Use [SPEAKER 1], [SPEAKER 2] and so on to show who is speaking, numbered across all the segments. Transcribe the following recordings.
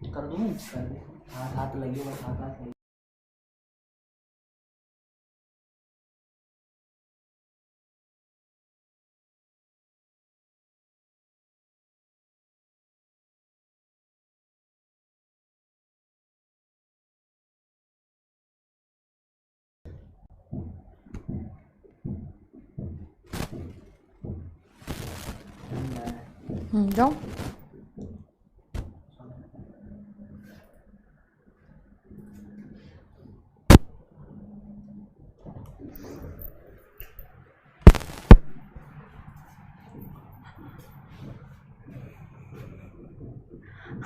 [SPEAKER 1] कर दूँ कर दे, हाथ हाथ लगे बस, हाथ हाथ लगे।
[SPEAKER 2] जाओ।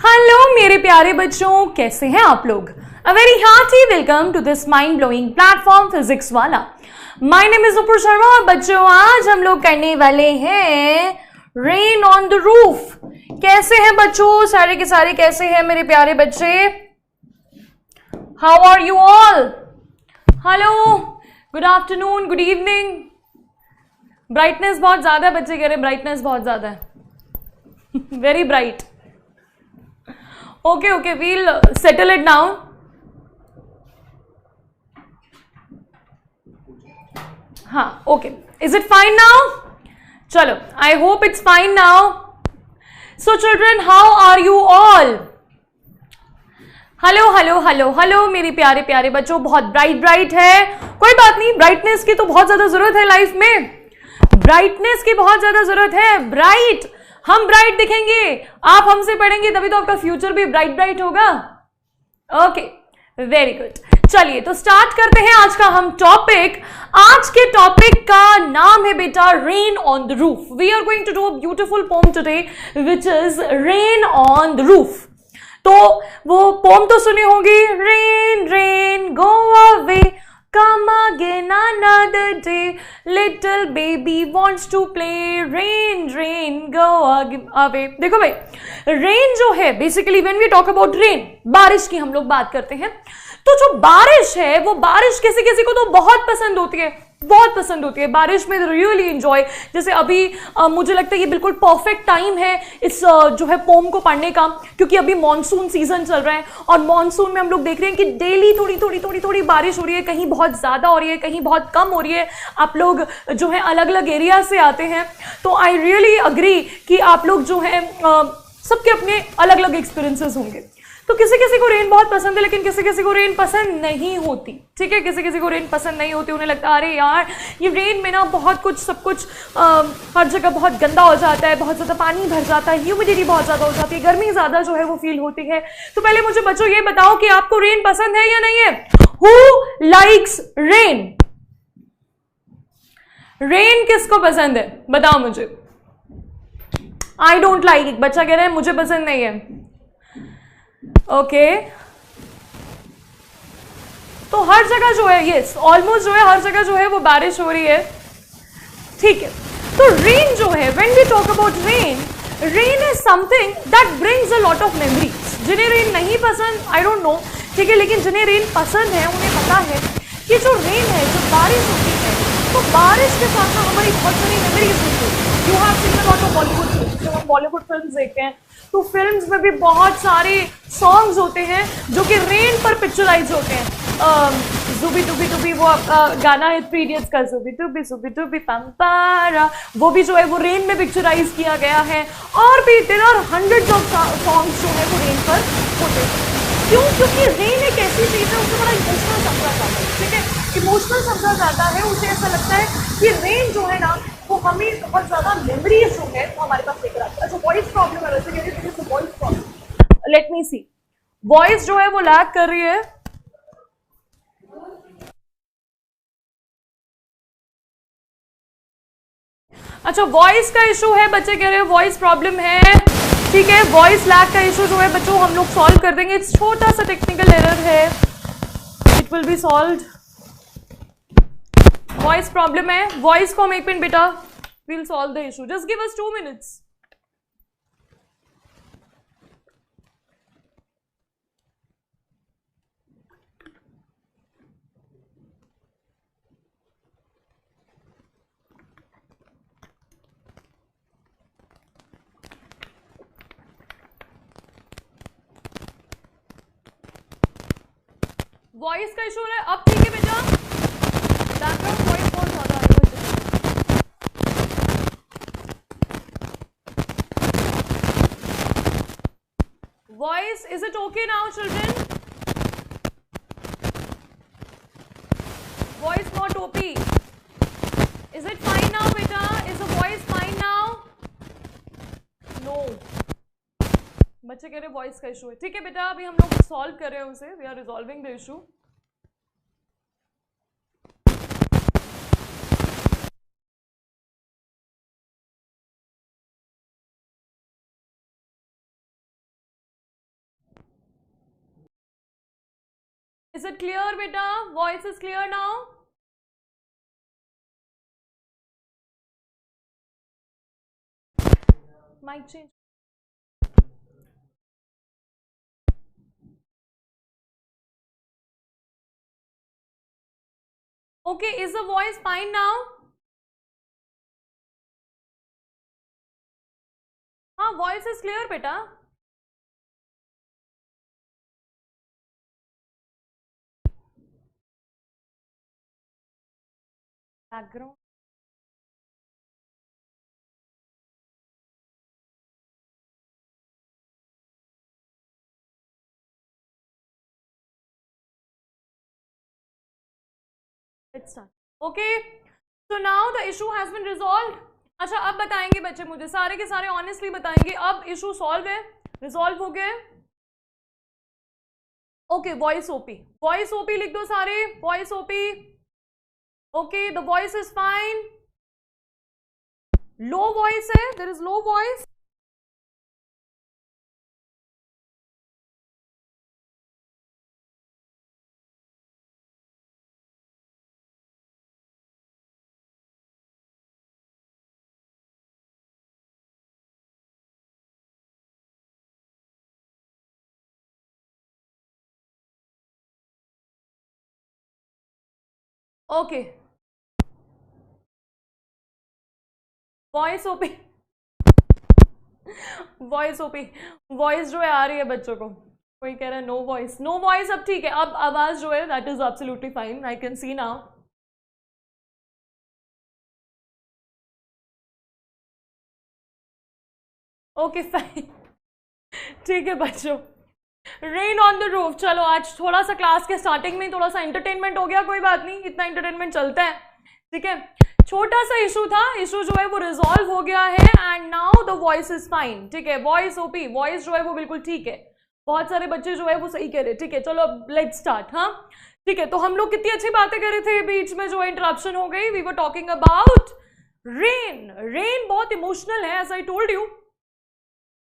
[SPEAKER 2] हेलो मेरे प्यारे बच्चों, कैसे हैं आप लोग? A very hearty welcome to this mind blowing platform physics वाला। My name is Nupur Sharma और बच्चों आज हम लोग करने वाले हैं रेन ऑन द रूफ। कैसे हैं बच्चों? सारे के सारे कैसे हैं मेरे प्यारे बच्चे? How are you all? Hello, good afternoon, good evening. Brightness बहुत ज्यादा है, बच्चे कह रहे हैं ब्राइटनेस बहुत ज्यादा है। Very bright. Okay, okay, we'll settle it now. हाँ, okay. Is it fine now? चलो, I hope it's fine now. So children, how are you all? Hello hello hello hello मेरे प्यारे प्यारे बच्चों, बहुत ब्राइट ब्राइट है। कोई बात नहीं, ब्राइटनेस की तो बहुत ज्यादा जरूरत है लाइफ में, ब्राइटनेस की बहुत ज्यादा जरूरत है। ब्राइट, हम ब्राइट दिखेंगे, आप हमसे पढ़ेंगे तभी तो आपका फ्यूचर भी ब्राइट ब्राइट होगा। Okay, very good. चलिए तो स्टार्ट करते हैं आज का हम टॉपिक। आज के टॉपिक का नाम है बेटा rain on the roof. We are going to do a beautiful poem today which is rain on the roof. तो वो पोम तो सुनी होगी, rain rain go away come again another day, little baby wants to play, rain rain go away। देखो भाई, rain जो है basically when we talk about rain, बारिश की हम लोग बात करते हैं, तो जो बारिश है वो बारिश किसी किसी को तो बहुत पसंद होती है, बहुत पसंद होती है बारिश में, रियली एंजॉय। जैसे अभी मुझे लगता है ये बिल्कुल परफेक्ट टाइम है इस जो है पोम को पढ़ने का, क्योंकि अभी मॉनसून सीजन चल रहा है और मॉनसून में हम लोग देख रहे हैं कि डेली थोड़ी थोड़ी थोड़ी थोड़ी बारिश हो रही है, कहीं बहुत ज्यादा हो रही है, कहीं बहुत कम हो रही है। आप लोग जो है अलग अलग एरिया से आते हैं, तो आई रियली अग्री कि आप लोग जो है सबके अपने अलग अलग एक्सपीरियंसेस होंगे। तो किसी किसी को रेन बहुत पसंद है, लेकिन किसी किसी को रेन पसंद नहीं होती। ठीक है, किसी किसी को रेन पसंद नहीं होती, उन्हें लगता है अरे यार ये रेन में ना बहुत कुछ सब कुछ हर जगह बहुत गंदा हो जाता है, बहुत ज्यादा पानी भर जाता है, ह्यूमिडिटी बहुत ज्यादा हो जाती है, गर्मी ज्यादा जो है वो फील होती है। तो पहले मुझे बच्चों ये बताओ कि आपको रेन पसंद है या नहीं है? Who likes rain? रेन किसको पसंद है बताओ मुझे। आई डोंट लाइक इट, बच्चा कह रहे हैं मुझे पसंद नहीं है। ओके, तो हर जगह जो है, यस ऑलमोस्ट जो है हर जगह जो है वो बारिश हो रही है। ठीक है, तो रेन जो है, when we talk about rain, rain is something that brings a lot of memories. जिन्हें रेन नहीं पसंद, आई डोंट नो, ठीक है, लेकिन जिन्हें रेन पसंद है उन्हें पता है कि जो रेन है, जो बारिश होती है, तो बारिश के साथ ना हमारी बहुत सारी मेमोरीज होती है। You have seen a lot of Bollywood films, जब हम बॉलीवुड फिल्म्स देखते हैं तो फिल्म्स में भी बहुत सारे सॉन्ग्स होते हैं जो कि रेन पर पिक्चराइज होते हैं। जुबी डुबी डुबी, वो गाना है 3 इडियट्स का, जुबी डुबी पंपारा, वो भी जो है वो रेन में पिक्चराइज किया गया है। और भी there are hundreds of songs जो है वो रेन पर होते हैं। क्यों? क्योंकि रेन एक ऐसी चीज है, उसे बड़ा इमोशनल समझा जाता है। ठीक है, इमोशनल समझा जाता है, उसे ऐसा लगता है कि रेन जो है ना वो हमें बहुत ज्यादा मेमोरीज जो है वो हमारे पास लेकर आती है। अच्छा, वॉइस प्रॉब्लम है वैसे, वॉइस प्रॉब्लम, लेट मी सी, वॉइस जो है वो लैग कर रही है। अच्छा, वॉइस का इशू है, बच्चे कह रहे हैं वॉइस प्रॉब्लम है। ठीक है, वॉइस लैग का इशू जो है बच्चों हम लोग सॉल्व कर देंगे। इट्स छोटा सा टेक्निकल एरर है, it will be solved. Voice problem है, वॉइस को हम 1 मिनट बेटा, we'll solve the issue, just give us 2 minutes। Voice का इशू हो रहा है, अब ठीक है बेटा? बैकग्राउंड वॉइस बहुत ज्यादा आ रहा है। Voice, is it okay now, children? Voice not OP. Is it fine now, beta? Is the voice fine now? No. बच्चे कह रहे वॉइस का इशू है। ठीक है बेटा, अभी हम लोग सॉल्व कर रहे हैं उसे। We are resolving the issue. Is it clear, beta? Voice is clear now? Mic change. Okay, is the voice fine now? हाँ, voice is clear, beta. Background. Let's start. Okay. So now the issue has been resolved. अच्छा, अब बताएंगे बच्चे मुझे, सारे के सारे honestly बताएंगे अब इशू सॉल्व है, रिजॉल्व हो गए। Okay, voice OP, voice OP लिख दो सारे, voice OP. Okay, the voice is fine. Low voice है, there is low voice. Okay, voice OP, voice OP, voice जो है आ रही है बच्चों को। कोई कह रहा है नो वॉइस, नो वॉइस। अब ठीक है, अब आवाज जो है that is absolutely fine, I can see now. Okay fine, ठीक है बच्चों। रेन ऑन द रूफ, चलो आज थोड़ा सा क्लास के स्टार्टिंग में थोड़ा सा एंटरटेनमेंट हो गया, कोई बात नहीं, इतना एंटरटेनमेंट चलता है। ठीक है, छोटा सा इशू था, इशू जो है वो रिजॉल्व हो गया है and now the voice is fine. ठीक है, वॉइस ओपी, वॉइस जो है वो बिल्कुल ठीक है। बहुत सारे बच्चे जो है वो सही कह रहे। ठीक है, चलो अब लेट्स स्टार्ट। हाँ ठीक है, तो हम लोग कितनी अच्छी बातें कर रहे थे, बीच में जो इंटरप्शन हो गई। We were talking about rain. Rain बहुत इमोशनल है, एज आई टोल्ड यू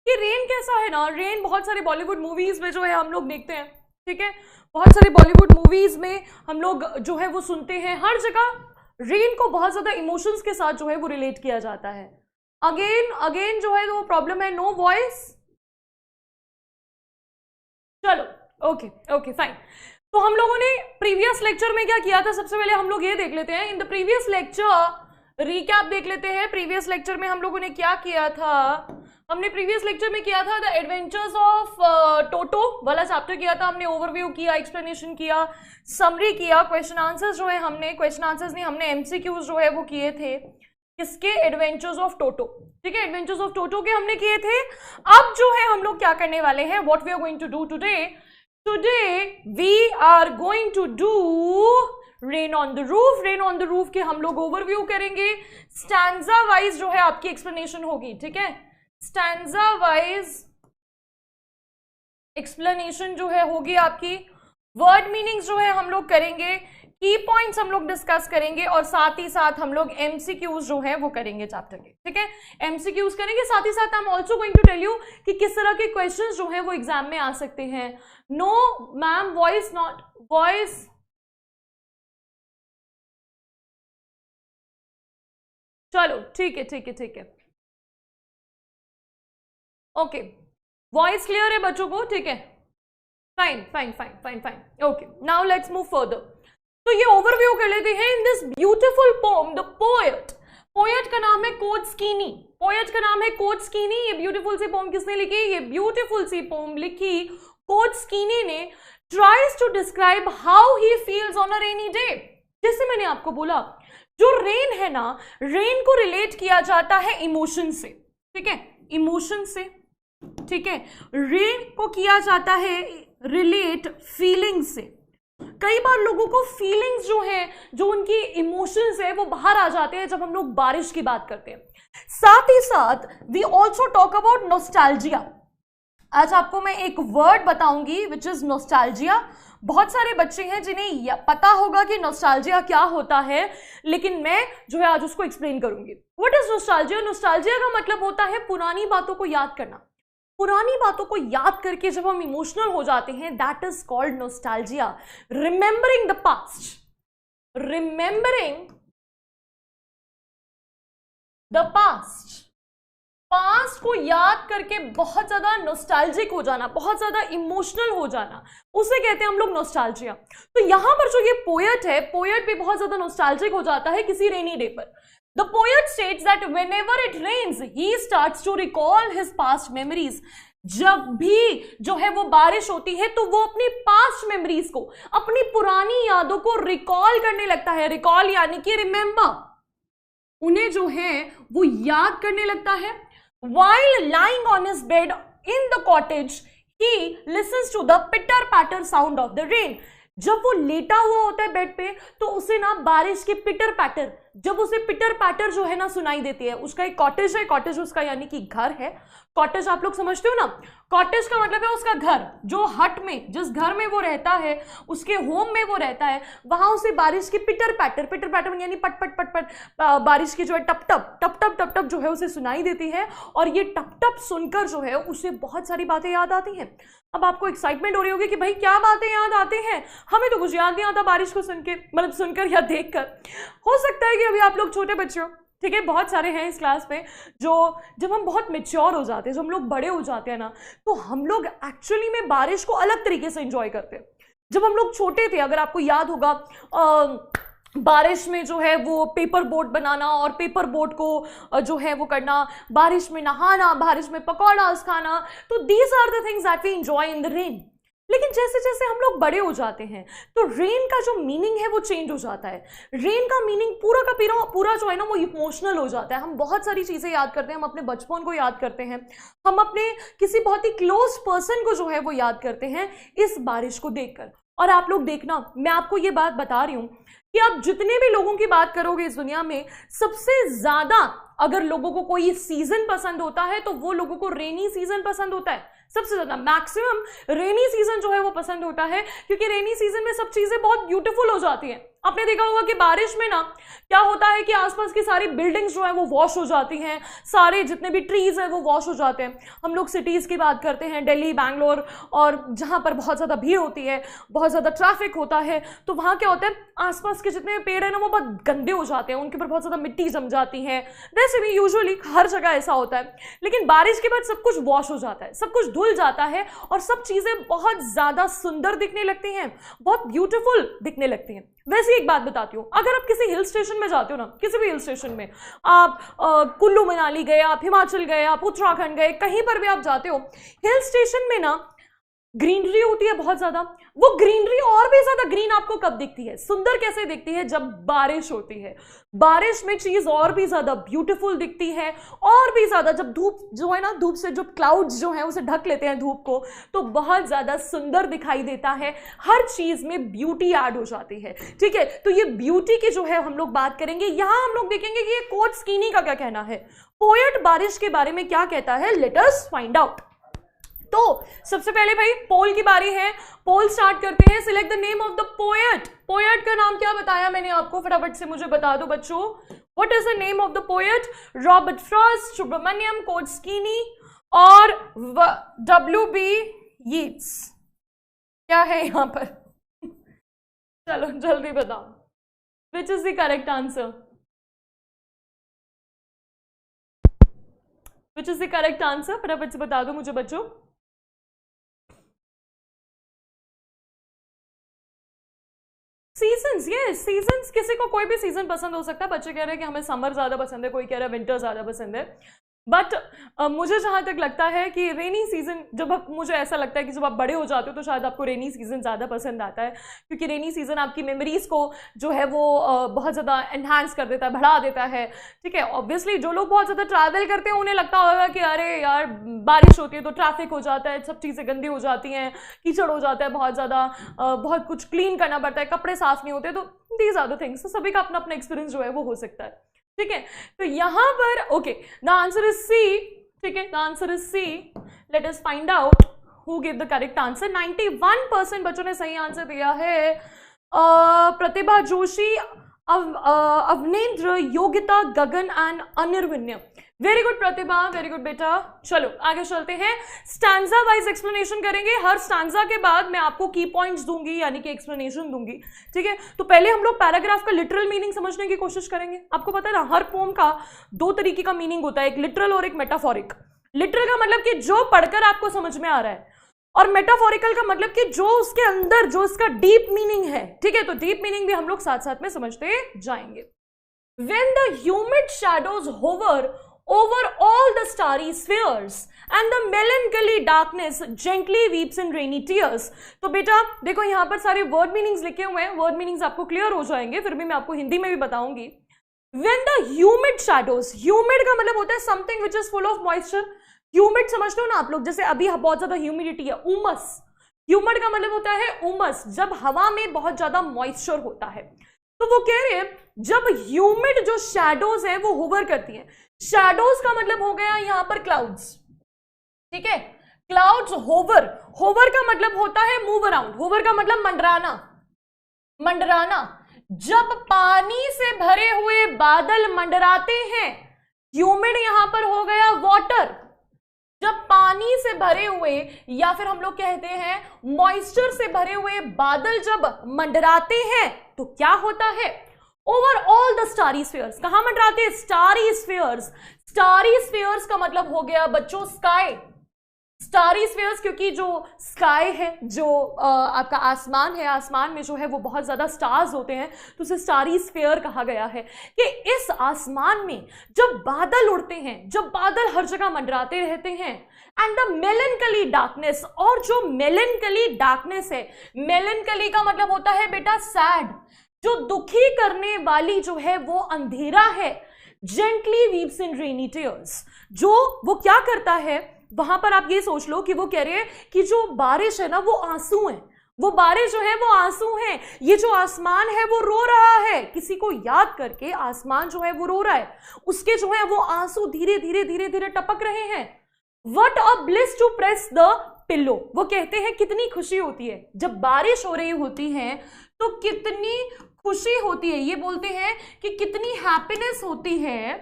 [SPEAKER 2] कि रेन कैसा है ना, रेन बहुत सारे बॉलीवुड मूवीज में जो है हम लोग देखते हैं। ठीक है, बहुत सारे बॉलीवुड मूवीज में हम लोग जो है वो सुनते हैं, हर जगह रेन को बहुत ज्यादा इमोशंस के साथ जो है वो रिलेट किया जाता है। अगेन जो है वो प्रॉब्लम है, नो वॉइस। चलो ओके फाइन। तो हम लोगों ने प्रीवियस लेक्चर में क्या किया था, सबसे पहले हम लोग ये देख लेते हैं। In the previous lecture recap देख लेते हैं। प्रीवियस लेक्चर में हम लोगों ने क्या किया था, हमने प्रीवियस लेक्चर में किया था द एडवेंचर्स ऑफ टोटो वाला चैप्टर किया था। हमने ओवरव्यू किया, एक्सप्लेनेशन किया, समरी किया, क्वेश्चन आंसर्स जो है हमने, क्वेश्चन आंसर्स नहीं, हमने एमसीक्यूज जो है वो किए थे किसके, एडवेंचर्स ऑफ टोटो। ठीक है, एडवेंचर्स ऑफ टोटो के हमने किए थे। अब जो है हम लोग क्या करने वाले हैं, what we are going to do today we are going to do rain on the roof. Rain on the roof के हम लोग ओवरव्यू करेंगे, स्टैंजा वाइज जो है आपकी एक्सप्लेनेशन होगी। ठीक है, स्टैंजा वाइज एक्सप्लेनेशन जो है होगी आपकी, वर्ड मीनिंग्स जो है हम लोग करेंगे, की पॉइंट्स हम लोग डिस्कस करेंगे और साथ ही साथ हम लोग एमसीक्यूज जो है वो करेंगे चैप्टर के। ठीक है, एमसीक्यूज करेंगे, साथ ही साथ I am also going to tell you कि किस तरह के क्वेश्चंस जो है वो एग्जाम में आ सकते हैं। No ma'am, voice not, voice चलो ठीक है ओके, वॉइस क्लियर है बच्चों को? ठीक है, fine. Okay, now let's move further. तो ये ओवरव्यू कर लेते हैं। In this beautiful poem the poet का नाम है कोट्स्कीनी। पोएट का नाम है कोट्स्कीनी। ये ब्यूटीफुल सी पोम किसने लिखी, ये ब्यूटीफुल सी पोम लिखी कोट्स्कीनी ने tries to describe how he feels on a rainy day. जैसे मैंने आपको बोला, जो रेन है ना, रेन को रिलेट किया जाता है इमोशन से, ठीक है, इमोशन से, ठीक है, रेन को किया जाता है रिलेट फीलिंग से। कई बार लोगों को फीलिंग्स जो है, जो उनकी इमोशंस है, वो बाहर आ जाते हैं जब हम लोग बारिश की बात करते हैं। साथ ही साथ we also talk about nostalgia. आज आपको मैं एक वर्ड बताऊंगी विच इज नॉस्टैल्जिया। बहुत सारे बच्चे हैं जिन्हें पता होगा कि नॉस्टैल्जिया क्या होता है, लेकिन मैं जो है आज उसको एक्सप्लेन करूंगी। What is nostalgia? नॉस्टैल्जिया का मतलब होता है पुरानी बातों को याद करना। पुरानी बातों को याद करके जब हम इमोशनल हो जाते हैं, that is called nostalgia. Remembering the past, remembering the past, past को याद करके बहुत ज्यादा नॉस्टैल्जिक हो जाना, बहुत ज्यादा इमोशनल हो जाना, उसे कहते हैं हम लोग नॉस्टैल्जिया। तो यहां पर जो ये पोएट है, पोएट भी बहुत ज्यादा नॉस्टैल्जिक हो जाता है किसी रेनी डे पर। The poet states that whenever it rains, he starts to recall his past memories. जब भी जो है वो बारिश होती है तो वो अपनी पास्ट मेमोरीज को, अपनी पुरानी यादों को रिकॉल करने लगता है। रिकॉल यानी कि रिमेंबर, उन्हें जो है वो याद करने लगता है। While lying on his bed in the cottage, he listens to the pitter-patter sound of the rain. जब वो लेटा हुआ होता है बेड पे तो उसे ना बारिश के पिटर पैटर, जब उसे पिटर पैटर जो है ना सुनाई देती है। उसका एक कॉटेज है, कॉटेज उसका यानी कि घर है। कॉटेज आप लोग समझते हो ना, कॉटेज का मतलब है उसका घर, जो हट में, जिस घर में वो रहता है, उसके होम में वो रहता है, वहां उसे बारिश की पिटर पैटर यानी पट पट पट पट बारिश की जो है टप टप टप टप टप टप जो है उसे सुनाई देती है। और ये टप टप सुनकर जो है उसे बहुत सारी बातें याद आती हैं। अब आपको एक्साइटमेंट हो रही होगी कि भाई क्या बातें याद आते हैं, हमें तो कुछ याद नहीं आता बारिश को सुन के, मतलब सुनकर या देखकर। हो सकता है कि अभी आप लोग छोटे बच्चे हो, ठीक है, बहुत सारे हैं इस क्लास में जो, जब हम बहुत मेच्योर हो जाते हैं, जब हम लोग बड़े हो जाते हैं ना, तो हम लोग एक्चुअली में बारिश को अलग तरीके से एंजॉय करते हैं। जब हम लोग छोटे थे, अगर आपको याद होगा, बारिश में जो है वो पेपर बोट बनाना और पेपर बोट को जो है वो करना, बारिश में नहाना, बारिश में पकौड़ा खाना, तो these are the things that we enjoy in the rain. लेकिन जैसे जैसे हम लोग बड़े हो जाते हैं तो रेन का जो मीनिंग है वो चेंज हो जाता है। रेन का मीनिंग पूरा का पूरा जो है ना वो इमोशनल हो जाता है। हम बहुत सारी चीज़ें याद करते हैं, हम अपने बचपन को याद करते हैं, हम अपने किसी बहुत ही क्लोज पर्सन को जो है वो याद करते हैं इस बारिश को देखकर। और आप लोग देखना, मैं आपको ये बात बता रही हूँ कि आप जितने भी लोगों की बात करोगे इस दुनिया में, सबसे ज्यादा अगर लोगों को कोई सीजन पसंद होता है तो वो लोगों को रेनी सीजन पसंद होता है। सबसे ज्यादा मैक्सिमम रेनी सीजन जो है वो पसंद होता है, क्योंकि रेनी सीजन में सब चीजें बहुत ब्यूटीफुल हो जाती हैं। आपने देखा होगा कि बारिश में ना क्या होता है कि आसपास की सारी बिल्डिंग्स जो है वो वॉश हो जाती हैं, सारे जितने भी ट्रीज हैं वो वॉश हो जाते हैं। हम लोग सिटीज की बात करते हैं, दिल्ली, बैंगलोर, और जहां पर बहुत ज्यादा भीड़ होती है, बहुत ज्यादा ट्रैफिक होता है, तो वहां क्या होता है, आसपास के जितने पेड़ है ना वो बहुत गंदे हो जाते हैं, उनके ऊपर बहुत ज्यादा मिट्टी जम जाती है। वैसे भी यूजुअली हर जगह ऐसा होता है, लेकिन बारिश के बाद सब कुछ वॉश हो जाता है, सब कुछ धुल जाता है और सब चीजें बहुत ज्यादा सुंदर दिखने लगती हैं, बहुत ब्यूटीफुल दिखने लगती हैं। वैसे एक बात बताती हूँ, अगर आप किसी हिल स्टेशन में जाते हो ना, किसी भी हिल स्टेशन में, आप कुल्लू मनाली गए, आप हिमाचल गए, आप उत्तराखंड गए, कहीं पर भी आप जाते हो, हिल स्टेशन में ना ग्रीनरी होती है बहुत ज्यादा। वो ग्रीनरी और भी ज्यादा ग्रीन आपको कब दिखती है, सुंदर कैसे दिखती है, जब बारिश होती है। बारिश में चीज और भी ज्यादा ब्यूटीफुल दिखती है, और भी ज्यादा जब धूप जो है ना, धूप से जो क्लाउड्स जो है उसे ढक लेते हैं धूप को, तो बहुत ज्यादा सुंदर दिखाई देता है। हर चीज में ब्यूटी ऐड हो जाती है, ठीक है। तो ये ब्यूटी की जो है हम लोग बात करेंगे। यहां हम लोग देखेंगे कि ये कोट स्कीनी का क्या कहना है, पोएट बारिश के बारे में क्या कहता है। Late us find out. तो सबसे पहले भाई पोल की बारी है, पोल स्टार्ट करते हैं। Select the name of the poet. Poet का नाम क्या बताया मैंने आपको, फटाफट से मुझे बता दो बच्चों। What is the name of the poet? Robert Frost, Subramaniam, कोट्सकीनी और W.B. यीट्स। क्या है यहां पर? चलो जल्दी बताओ, विच is the correct answer? Which is the correct answer? फटाफट से बता दो मुझे बच्चों। Seasons, yes seasons. किसी को कोई भी सीजन पसंद हो सकता है। बच्चे कह रहे हैं कि हमें समर ज्यादा पसंद है, कोई कह रहा है विंटर ज्यादा पसंद है। बट मुझे जहाँ तक लगता है कि रेनी सीजन, मुझे ऐसा लगता है कि जब आप बड़े हो जाते हो तो शायद आपको रेनी सीजन ज़्यादा पसंद आता है, क्योंकि रेनी सीजन आपकी मेमोरीज को जो है वो बहुत ज़्यादा एनहांस कर देता है, बढ़ा देता है। ठीक है, ऑब्वियसली जो लोग बहुत ज़्यादा ट्रैवल करते हैं उन्हें लगता होगा कि अरे यार बारिश होती है तो ट्रैफिक हो जाता है, सब चीज़ें गंदी हो जाती हैं, कीचड़ हो जाता है बहुत ज़्यादा, बहुत कुछ क्लीन करना पड़ता है, कपड़े साफ नहीं होते, तो दीज आर द थिंग्स। तो सभी का अपना अपना एक्सपीरियंस जो है वो हो सकता है। ठीक है, तो यहां पर okay, the answer is C. ठीक है, the answer is C. Let us find out who give the correct answer. 91% बच्चों ने सही आंसर दिया है। Pratibha Joshi, Avnendra, Yogita, Gagan and Anirvinya. Very good Pratibha, very good बेटा। चलो आगे चलते हैं, स्टैंजा वाइज एक्सप्लेनेशन करेंगे। हर स्टैंजा के बाद मैं आपको की पॉइंट्स दूंगी, यानी कि एक्सप्लेनेशन दूंगी। ठीक है, तो पहले हम लोग पैराग्राफ का लिटरल मीनिंग समझने की कोशिश करेंगे। आपको पता है ना, हर पोम का दो तरीके का मीनिंग होता है, एक लिटरल और एक मेटाफोरिक। लिटरल का मतलब कि जो पढ़कर आपको समझ में आ रहा है, और मेटाफोरिकल का मतलब कि जो उसके अंदर जो इसका डीप मीनिंग है। ठीक है, तो डीप मीनिंग भी हम लोग साथ साथ में समझते जाएंगे। When the humid shadows hover over all the starry spheres and the melancholy darkness gently weeps in rainy tears। तो बेटा देखो यहाँ पर सारे वर्ड मीनिंग्स लिखे हुए हैं, वर्ड मीनिंग्स आपको क्लियर हो जाएंगे, फिर भी मैं आपको हिंदी में भी बताऊंगी। When the humid shadows, humid का मतलब होता है something which is full of moisture। Humid समझते हो ना आप लोग, जैसे अभी बहुत ज्यादा ह्यूमिडिटी है, उमस। ह्यूमिड का मतलब होता है उमस, जब हवा में बहुत ज्यादा मॉइस्चर होता है। तो वो कह रहे हैं जब ह्यूमिड जो शैडोज है वो होवर करती हैं। शैडोज का मतलब हो गया यहां पर क्लाउड्स। ठीक है, क्लाउड्स होवर, होवर का मतलब होता है मूव अराउंड, होवर का मतलब मंडराना, मंडराना। जब पानी से भरे हुए बादल मंडराते हैं, ह्यूमिड यहां पर हो गया वाटर। जब पानी से भरे हुए या फिर हम लोग कहते हैं मॉइस्चर से भरे हुए बादल जब मंडराते हैं तो क्या होता है, over all the starry spheres. कहां मंडराते हैं, स्टारी स्फीयर्स। स्टारी स्फीयर्स का मतलब हो गया बच्चों स्काई। स्टारी स्फीयर्स क्योंकि जो स्काई है, जो आपका आसमान है, आसमान में जो है वो बहुत ज्यादा स्टार्स होते हैं, तो उसे स्टारी स्फीयर कहा गया है। कि इस आसमान में जब बादल उड़ते हैं, जब बादल हर जगह मंडराते रहते हैं, एंड द मेलनकली डार्कनेस, और जो मेलनकली डार्कनेस है, मेलनकली का मतलब होता है बेटा सैड, जो दुखी करने वाली जो है वो अंधेरा है। Gently weeps in rainy tears, जो वो क्या करता है वहां पर आप ये सोच लो कि वो कह रहे हैं कि जो बारिश है ना वो आंसू है, वो बारिश जो है वो आंसू है। ये जो आसमान है वो रो रहा है, किसी को याद करके आसमान जो है वो रो रहा है, उसके जो है वो आंसू धीरे धीरे धीरे धीरे टपक रहे हैं। What a bliss to press the pillow। वो कहते हैं कितनी खुशी होती है जब बारिश हो रही होती है, तो कितनी खुशी होती है, ये बोलते हैं कि कितनी हैप्पीनेस होती है,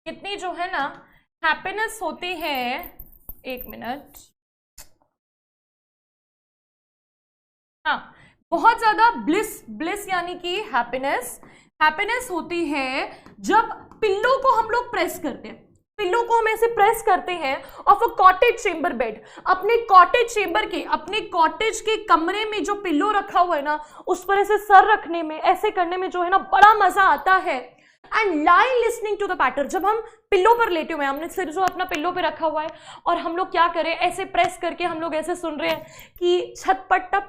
[SPEAKER 2] कितनी जो है ना हैप्पीनेस होती है। एक मिनट, हाँ, बहुत ज्यादा ब्लिस, ब्लिस यानी कि हैप्पीनेस, हैप्पीनेस होती है जब पिल्लो को हम लोग प्रेस करते हैं। पिल्लो को हम ऐसे प्रेस करते हैं of a cottage chamber bed. अपने कॉटेज चेंबर के, अपने कॉटेज के कमरे में जो पिल्लो रखा हुआ है ना, उस पर ऐसे सर रखने में, ऐसे करने में जो है ना बड़ा मजा आता है। And lie listening to the patter, जब हम पिल्लो पर लेटे हुए हैं, हमने सिर जो अपना पिल्लो पे रखा हुआ है और हम लोग क्या करें, ऐसे प्रेस करके हम लोग ऐसे सुन रहे हैं कि छत पर टप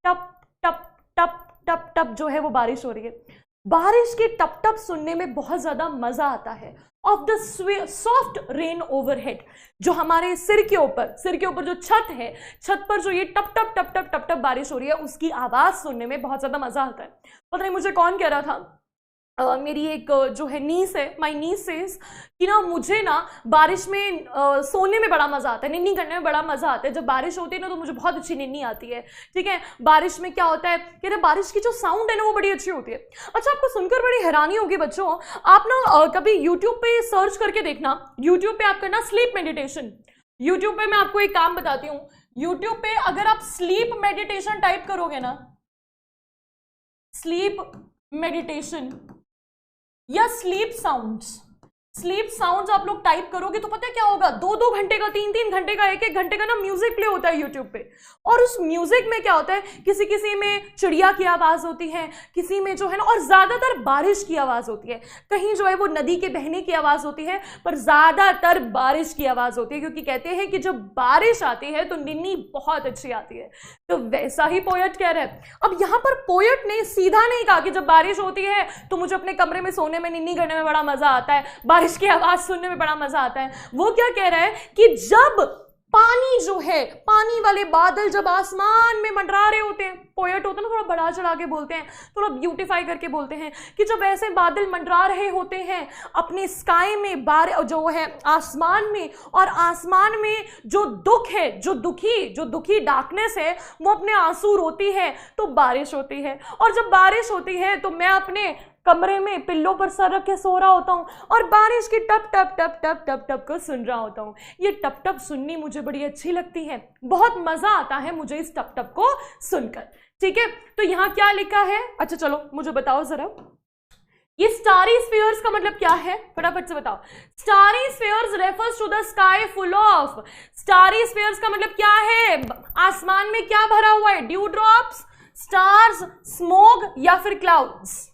[SPEAKER 2] टप टप टप टप टप जो है वो बारिश हो रही है। बारिश की टप टप सुनने में बहुत ज्यादा मजा आता है। Of the soft rain overhead, जो हमारे सिर के ऊपर जो छत है, छत पर जो ये टप टप टप टप टप टप बारिश हो रही है, उसकी आवाज सुनने में बहुत ज्यादा मजा आता है। पता नहीं मुझे कौन कह रहा था, मेरी एक जो है नीस है, माई नीस सेज कि ना मुझे ना बारिश में सोने में बड़ा मजा आता है, निन्नी करने में बड़ा मजा आता है। जब बारिश होती है ना तो मुझे बहुत अच्छी निन्नी आती है। ठीक है, बारिश में क्या होता है कि बारिश की जो साउंड है ना वो बड़ी अच्छी होती है। अच्छा, आपको सुनकर बड़ी हैरानी होगी बच्चों, आप ना कभी यूट्यूब पे सर्च करके देखना, यूट्यूब पे आप करना स्लीप मेडिटेशन। यूट्यूब पे मैं आपको एक काम बताती हूँ, यूट्यूब पे अगर आप स्लीप मेडिटेशन टाइप करोगे ना, स्लीप मेडिटेशन या स्लीप साउंड्स, स्लीप साउंड्स आप लोग टाइप करोगे तो पता है क्या होगा, 2-2 घंटे का, 3-3 घंटे का, 1-1 घंटे का ना म्यूजिक प्ले होता है यूट्यूब पे। और उस म्यूजिक में क्या होता है, किसी किसी में चिड़िया की आवाज होती है, किसी में जो है ना, और ज्यादातर बारिश की आवाज होती है, कहीं जो है वो नदी के बहने की आवाज होती है, पर ज्यादातर बारिश की आवाज होती है, क्योंकि कहते हैं कि जब बारिश आती है तो निन्नी बहुत अच्छी आती है। तो वैसा ही पोएट कह रहा है। अब यहां पर पोएट ने सीधा नहीं कहा कि जब बारिश होती है तो मुझे अपने कमरे में सोने में, निन्नी करने में बड़ा मजा आता है, बारिश की आवाज सुनने में बड़ा मजा आता है। वो क्या कह रहा है कि जब पानी जो है, पानी वाले बादल जब आसमान में मंडरा रहे होते हैं, पोएट होता है ना, थोड़ा बढ़ा चढ़ा के बोलते हैं, थोड़ा ब्यूटीफाई करके बोलते हैं, कि जब ऐसे बादल मंडरा रहे होते हैं अपने स्काई में, जो है आसमान में, और आसमान में जो दुख है, जो दुखी डार्कनेस है, वो अपने आंसू रोती है, तो बारिश होती है। और जब बारिश होती है तो मैं अपने कमरे में पिल्लों पर सर रख के सो रहा होता हूँ और बारिश की टप टप टप टप टप टप को सुन रहा होता हूँ। ये टप टप सुननी मुझे बड़ी अच्छी लगती है, बहुत मजा आता है मुझे इस टप टप को सुनकर। ठीक है, तो यहाँ क्या लिखा है, अच्छा चलो मुझे बताओ जरा, ये स्टारी स्फीयर्स का मतलब क्या है, फटाफट से बताओ। Starry spheres refers to the sky full of, starry spheres का मतलब क्या है, आसमान में क्या भरा हुआ है, ड्यू ड्रॉप्स, स्टार्स, स्मोक या फिर क्लाउड्स।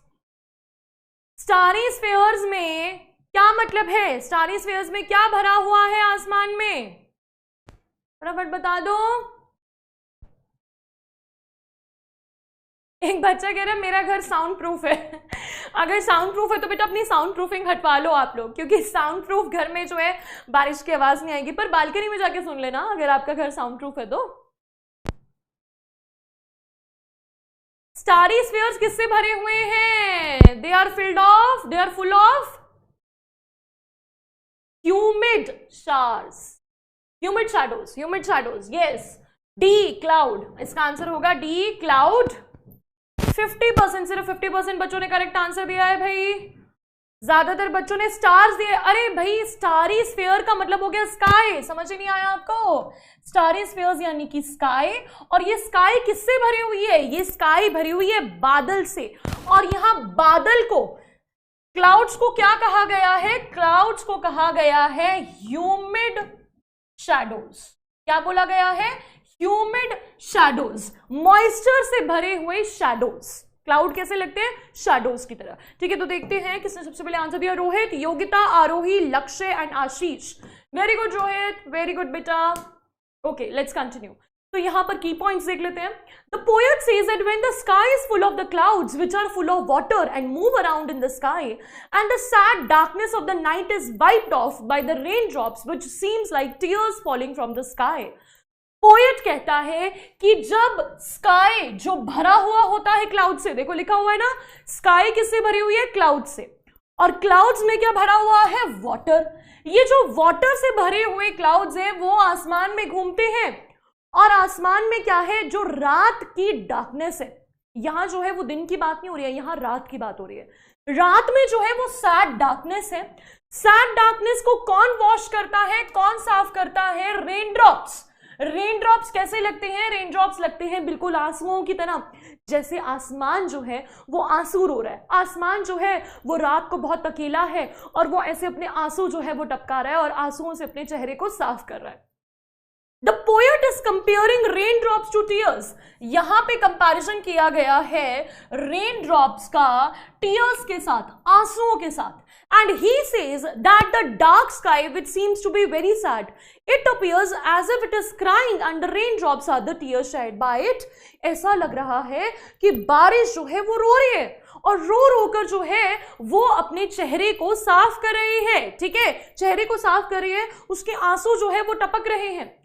[SPEAKER 2] स्टारी स्फीयर्स में क्या मतलब है, स्टारी स्फीयर्स में क्या भरा हुआ है आसमान में, फटाफट बता दो। एक बच्चा कह रहा है मेरा घर साउंड प्रूफ है। अगर साउंड प्रूफ है तो बेटा अपनी साउंड प्रूफिंग हटवा लो आप लोग, क्योंकि साउंड प्रूफ घर में जो है बारिश की आवाज नहीं आएगी, पर बालकनी में जाके सुन लेना अगर आपका घर साउंड प्रूफ है तो। स्टारी स्फीयर्स किससे भरे हुए हैं, they are full of humid shadows, yes, D cloud, इसका आंसर होगा डी क्लाउड। 50%, सिर्फ 50% बच्चों ने करेक्ट आंसर दिया है भाई, ज्यादातर बच्चों ने स्टार्स दिए। अरे भाई स्टारी स्फीयर का मतलब हो गया स्काई, समझ ही नहीं आया आपको, स्टारी स्फीयर्स यानी कि स्काई, और ये स्काई किससे भरी हुई है, ये स्काई भरी हुई है बादल से। और यहां बादल को, क्लाउड्स को क्या कहा गया है, क्लाउड्स को कहा गया है ह्यूमिड शैडोज। क्या बोला गया है, ह्यूमिड शैडोज, मॉइस्चर से भरे हुए शैडोज। क्लाउड कैसे लगते हैं, शैडोज की तरह। ठीक है, तो देखते हैं किसने सबसे पहले आंसर दिया, Rohit, Yogita, Aarohi, Lakshya and Ashish. Very good Rohit, very good बेटा। Okay, let's continue. तो यहां पर की पॉइंट्स देख लेते हैं। The poet says that when the sky is full of the clouds which are full of water and move around in the sky and the sad darkness of the night is wiped off by the rain drops which seems like tears falling from the sky. Poet कहता है कि जब sky जो भरा हुआ होता है cloud से, देखो लिखा हुआ है ना, स्काई किससे भरी हुई है, क्लाउड से, और क्लाउड्स में क्या भरा हुआ है, वाटर। ये जो वाटर से भरे हुए क्लाउड्स हैं वो आसमान में घूमते हैं, और आसमान में क्या है, जो रात की डार्कनेस है, यहां जो है वो दिन की बात नहीं हो रही है, यहां रात की बात हो रही है। रात में जो है वो सैड डार्कनेस है। सैड डार्कनेस को कौन वॉश करता है, कौन साफ करता है, रेन ड्रॉप्स। रेन ड्रॉप्स कैसे लगते हैं, रेन ड्रॉप्स लगते हैं बिल्कुल आंसुओं की तरह, जैसे आसमान जो है वो आंसू रो रहा है, आसमान जो है वो रात को बहुत अकेला है और वो ऐसे अपने आंसू जो है वो टपका रहा है और आंसुओं से अपने चेहरे को साफ कर रहा है। The poet is comparing raindrops to tears. यहां पे कंपैरिजन किया गया है रेन ड्रॉप्स का टीयर्स के साथ, आंसुओं के साथ। And he says that the dark sky, which seems to be very sad, it appears as if it is crying and the raindrops are the tears shed by it. ऐसा लग रहा है कि बारिश जो है वो रो रही है और रो रो कर जो है वो अपने चेहरे को साफ कर रही है। ठीक है, चेहरे को साफ कर रही है, उसके आंसू जो है वो टपक रहे हैं।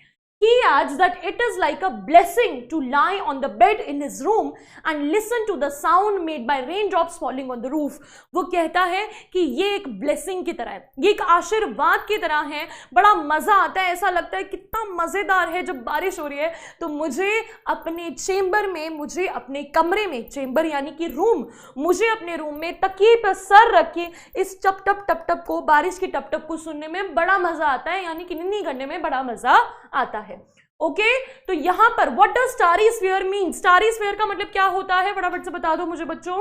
[SPEAKER 2] He adds that it is like a blessing to lie on the bed in his room and listen to the sound made by raindrops falling on the roof. वो कहता है कि ये एक ब्लेसिंग की तरह है, ये एक आशीर्वाद की तरह है, बड़ा मजा आता है, ऐसा लगता है कितना मजेदार है जब बारिश हो रही है। तो मुझे अपने चेंबर में, मुझे अपने कमरे में, चेंबर यानी कि रूम, मुझे अपने रूम में तकिए पर सर रख के इस टप टप टप टप को, बारिश की टप टप को सुनने में बड़ा मजा आता है, यानी कि निन्नी करने में बड़ा मजा आता है। ओके, तो यहां पर what does starry sphere mean, starry sphere का मतलब क्या होता है, फटाफट से बता दो मुझे बच्चों।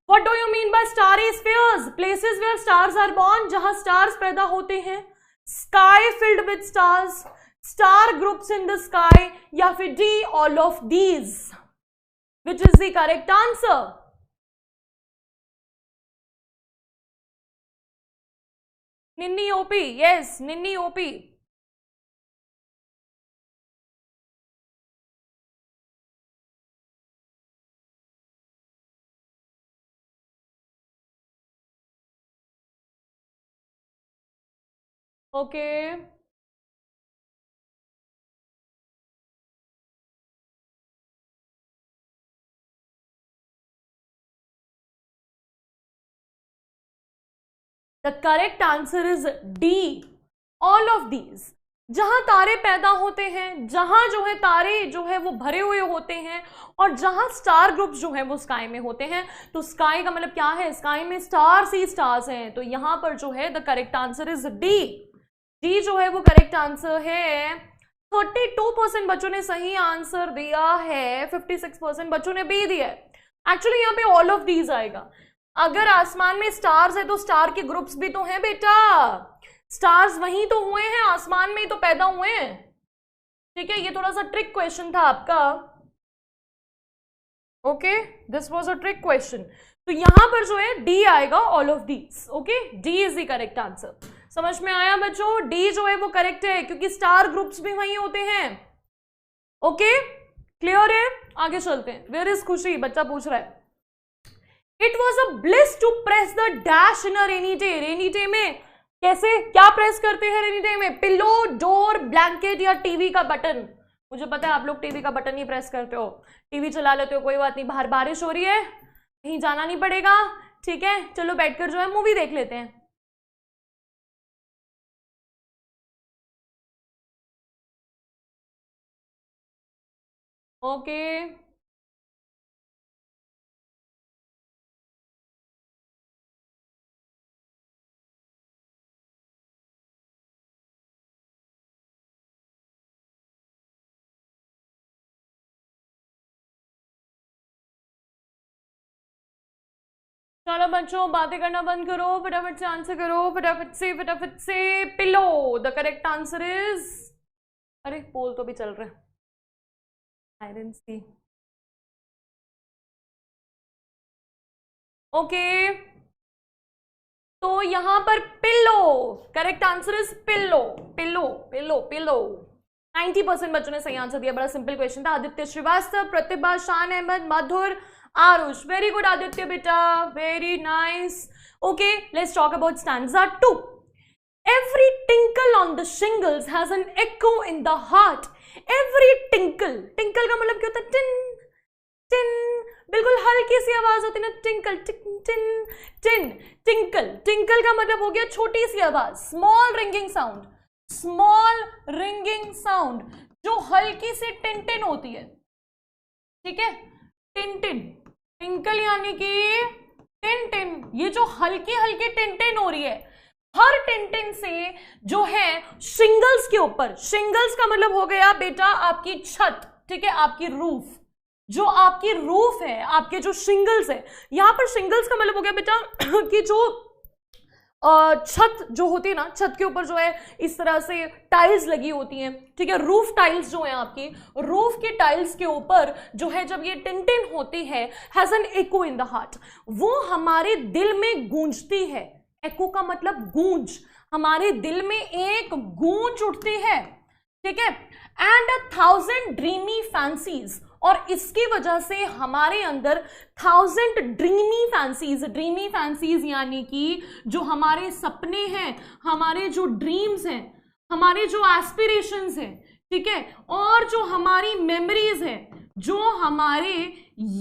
[SPEAKER 2] What do you mean by starry spheres? Places where stars are born, जहां स्टार्स पैदा होते हैं. Sky filled with stars, star groups in the sky, या फिर D all of these. Which is the correct answer? निन्नी ओपी, yes निन्नी ओपी. Okay the correct answer is D, all of these. जहां तारे पैदा होते हैं, जहां जो है तारे जो है वो भरे हुए होते हैं, और जहां स्टार ग्रुप्स जो है वो स्काई में होते हैं. तो स्काई का मतलब क्या है? स्काई में स्टार्स ही स्टार्स हैं. तो यहां पर जो है the correct answer is D. D जो है वो करेक्ट आंसर है. 32% बच्चों ने सही आंसर दिया है, 56% बच्चों ने बी दिया है. एक्चुअली यहाँ पे ऑल ऑफ दीज आएगा. अगर आसमान में स्टार्स है तो स्टार के ग्रुप्स भी तो हैं बेटा. स्टार्स वहीं तो हुए हैं, आसमान में ही तो पैदा हुए हैं. ठीक है, ये थोड़ा सा ट्रिक क्वेश्चन था आपका. Okay, this was a trick question. तो यहां पर जो है डी आएगा, all of these. Okay, D is the correct answer. समझ में आया बच्चों? डी जो है वो करेक्ट है, क्योंकि स्टार ग्रुप्स भी वहीं होते हैं. ओके, क्लियर है? आगे चलते हैं. वेयर इज खुशी? बच्चा पूछ रहा है. It was a bliss to press the dash in a rainy day. Rainy day में कैसे क्या प्रेस करते हैं रेनी डे में? पिलो, डोर, ब्लैंकेट या टीवी का बटन? मुझे पता है आप लोग टीवी का बटन ही प्रेस करते हो. टीवी चला लेते हो, कोई बात नहीं. बाहर बारिश हो रही है, कहीं जाना नहीं पड़ेगा. ठीक है, चलो बैठकर जो है मूवी देख लेते हैं. ओके चलो बच्चों, बातें करना बंद करो, फटाफट से आंसर करो. फटाफट से. Pillow, the correct answer is, अरे पोल तो भी चल रहा है. आयरन सी. ओके, तो यहां पर pillow, correct answer is pillow. Pillow pillow pillow. 90% बच्चों ने सही आंसर दिया. बड़ा सिंपल क्वेश्चन था. आदित्य श्रीवास्तव, प्रतिभा, शान अहमद, मधुर, आरुष. वेरी गुड आदित्य बेटा, very nice. Okay, let's talk about stanza 2. Every tinkle on the shingles has an echo in the heart. Every tinkle, tinkle का मतलब क्या होता है? Tin tin. बिल्कुल हल्की सी आवाज होती है ना, tinkle tin tin tin. Tinkle, tinkle का मतलब हो गया छोटी सी आवाज, small ringing sound. Small ringing sound जो हल्की सी टिन टिन होती है. ठीक है, टिन टिन. टिंकल यानी कि टिन टिन. ये जो हल्की हल्की टिन टिन हो रही है, हर टिन से जो है शिंगल्स के ऊपर. शिंगल्स का मतलब हो गया बेटा आपकी छत. ठीक है, आपकी रूफ. जो आपकी रूफ है, आपके जो शिंगल्स है, यहां पर शिंगल्स का मतलब हो गया बेटा कि जो छत जो होती है ना, छत के ऊपर जो है इस तरह से टाइल्स लगी होती हैं. ठीक है, रूफ टाइल्स जो है आपकी, रूफ की टाइल्स के ऊपर जो है जब ये टिन टिन होती है, has an echo in the heart. वो हमारे दिल में गूंजती है. एको का मतलब गूंज. हमारे दिल में एक गूंज उठती है. ठीक है, एंड 1000 ड्रीमी फैंसीज. और इसकी वजह से हमारे अंदर 1000 ड्रीमी फैंसीज. ड्रीमी फैंसीज यानी कि जो हमारे सपने हैं, हमारे जो ड्रीम्स हैं, हमारे जो एस्पिरेशंस हैं. ठीक है, और जो हमारी मेमोरीज हैं, जो हमारे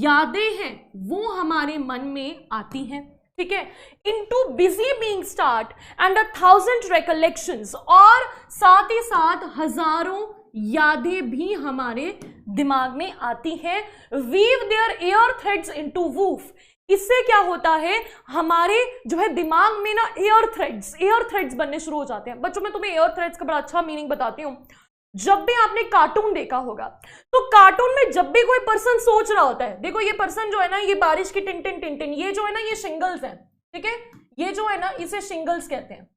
[SPEAKER 2] यादें हैं, वो हमारे मन में आती हैं. ठीक है, into busy being start and 1000 recollections. और साथ ही साथ हजारों यादें भी हमारे दिमाग में आती हैं. Weave their air threads into woof. इससे क्या होता है, हमारे जो है दिमाग में ना एयर थ्रेड्स बनने शुरू हो जाते हैं. बच्चों, मैं तुम्हें एयर थ्रेड्स का बड़ा अच्छा मीनिंग बताती हूँ. जब भी आपने कार्टून देखा होगा तो कार्टून में जब भी कोई पर्सन सोच रहा होता है, देखो ये पर्सन जो है ना, ये बारिश की टिन टिन टिन टिन, ये जो है ना ये शिंगल्स है, ठीक है, ये जो है ना इसे शिंगल्स कहते हैं।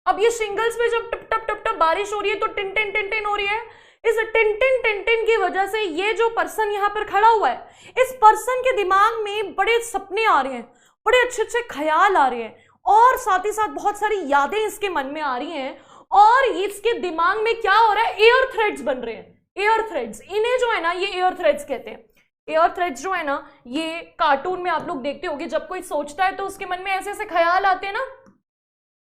[SPEAKER 2] अब ये शिंगल्स में जब टप टप टप टप बारिश हो रही है तो टिन टिन टिन टिन हो रही है। इस टिन टिन टिन टिन की वजह से ये जो पर्सन यहाँ पर खड़ा हुआ है, इस पर्सन के दिमाग में बड़े सपने आ रहे हैं, बड़े अच्छे अच्छे ख्याल आ रहे हैं, और साथ ही साथ बहुत सारी यादें इसके मन में आ रही हैं, और इसके दिमाग में क्या हो रहा है, एयर थ्रेड्स बन रहे हैं, एयर थ्रेड्स, इन्हें जो है ना ये एयर थ्रेड्स कहते हैं। एयर थ्रेड्स जो है ना, ये कार्टून में आप लोग देखते होंगे, जब कोई सोचता है तो उसके मन में ऐसे ऐसे ख्याल आते हैं ना,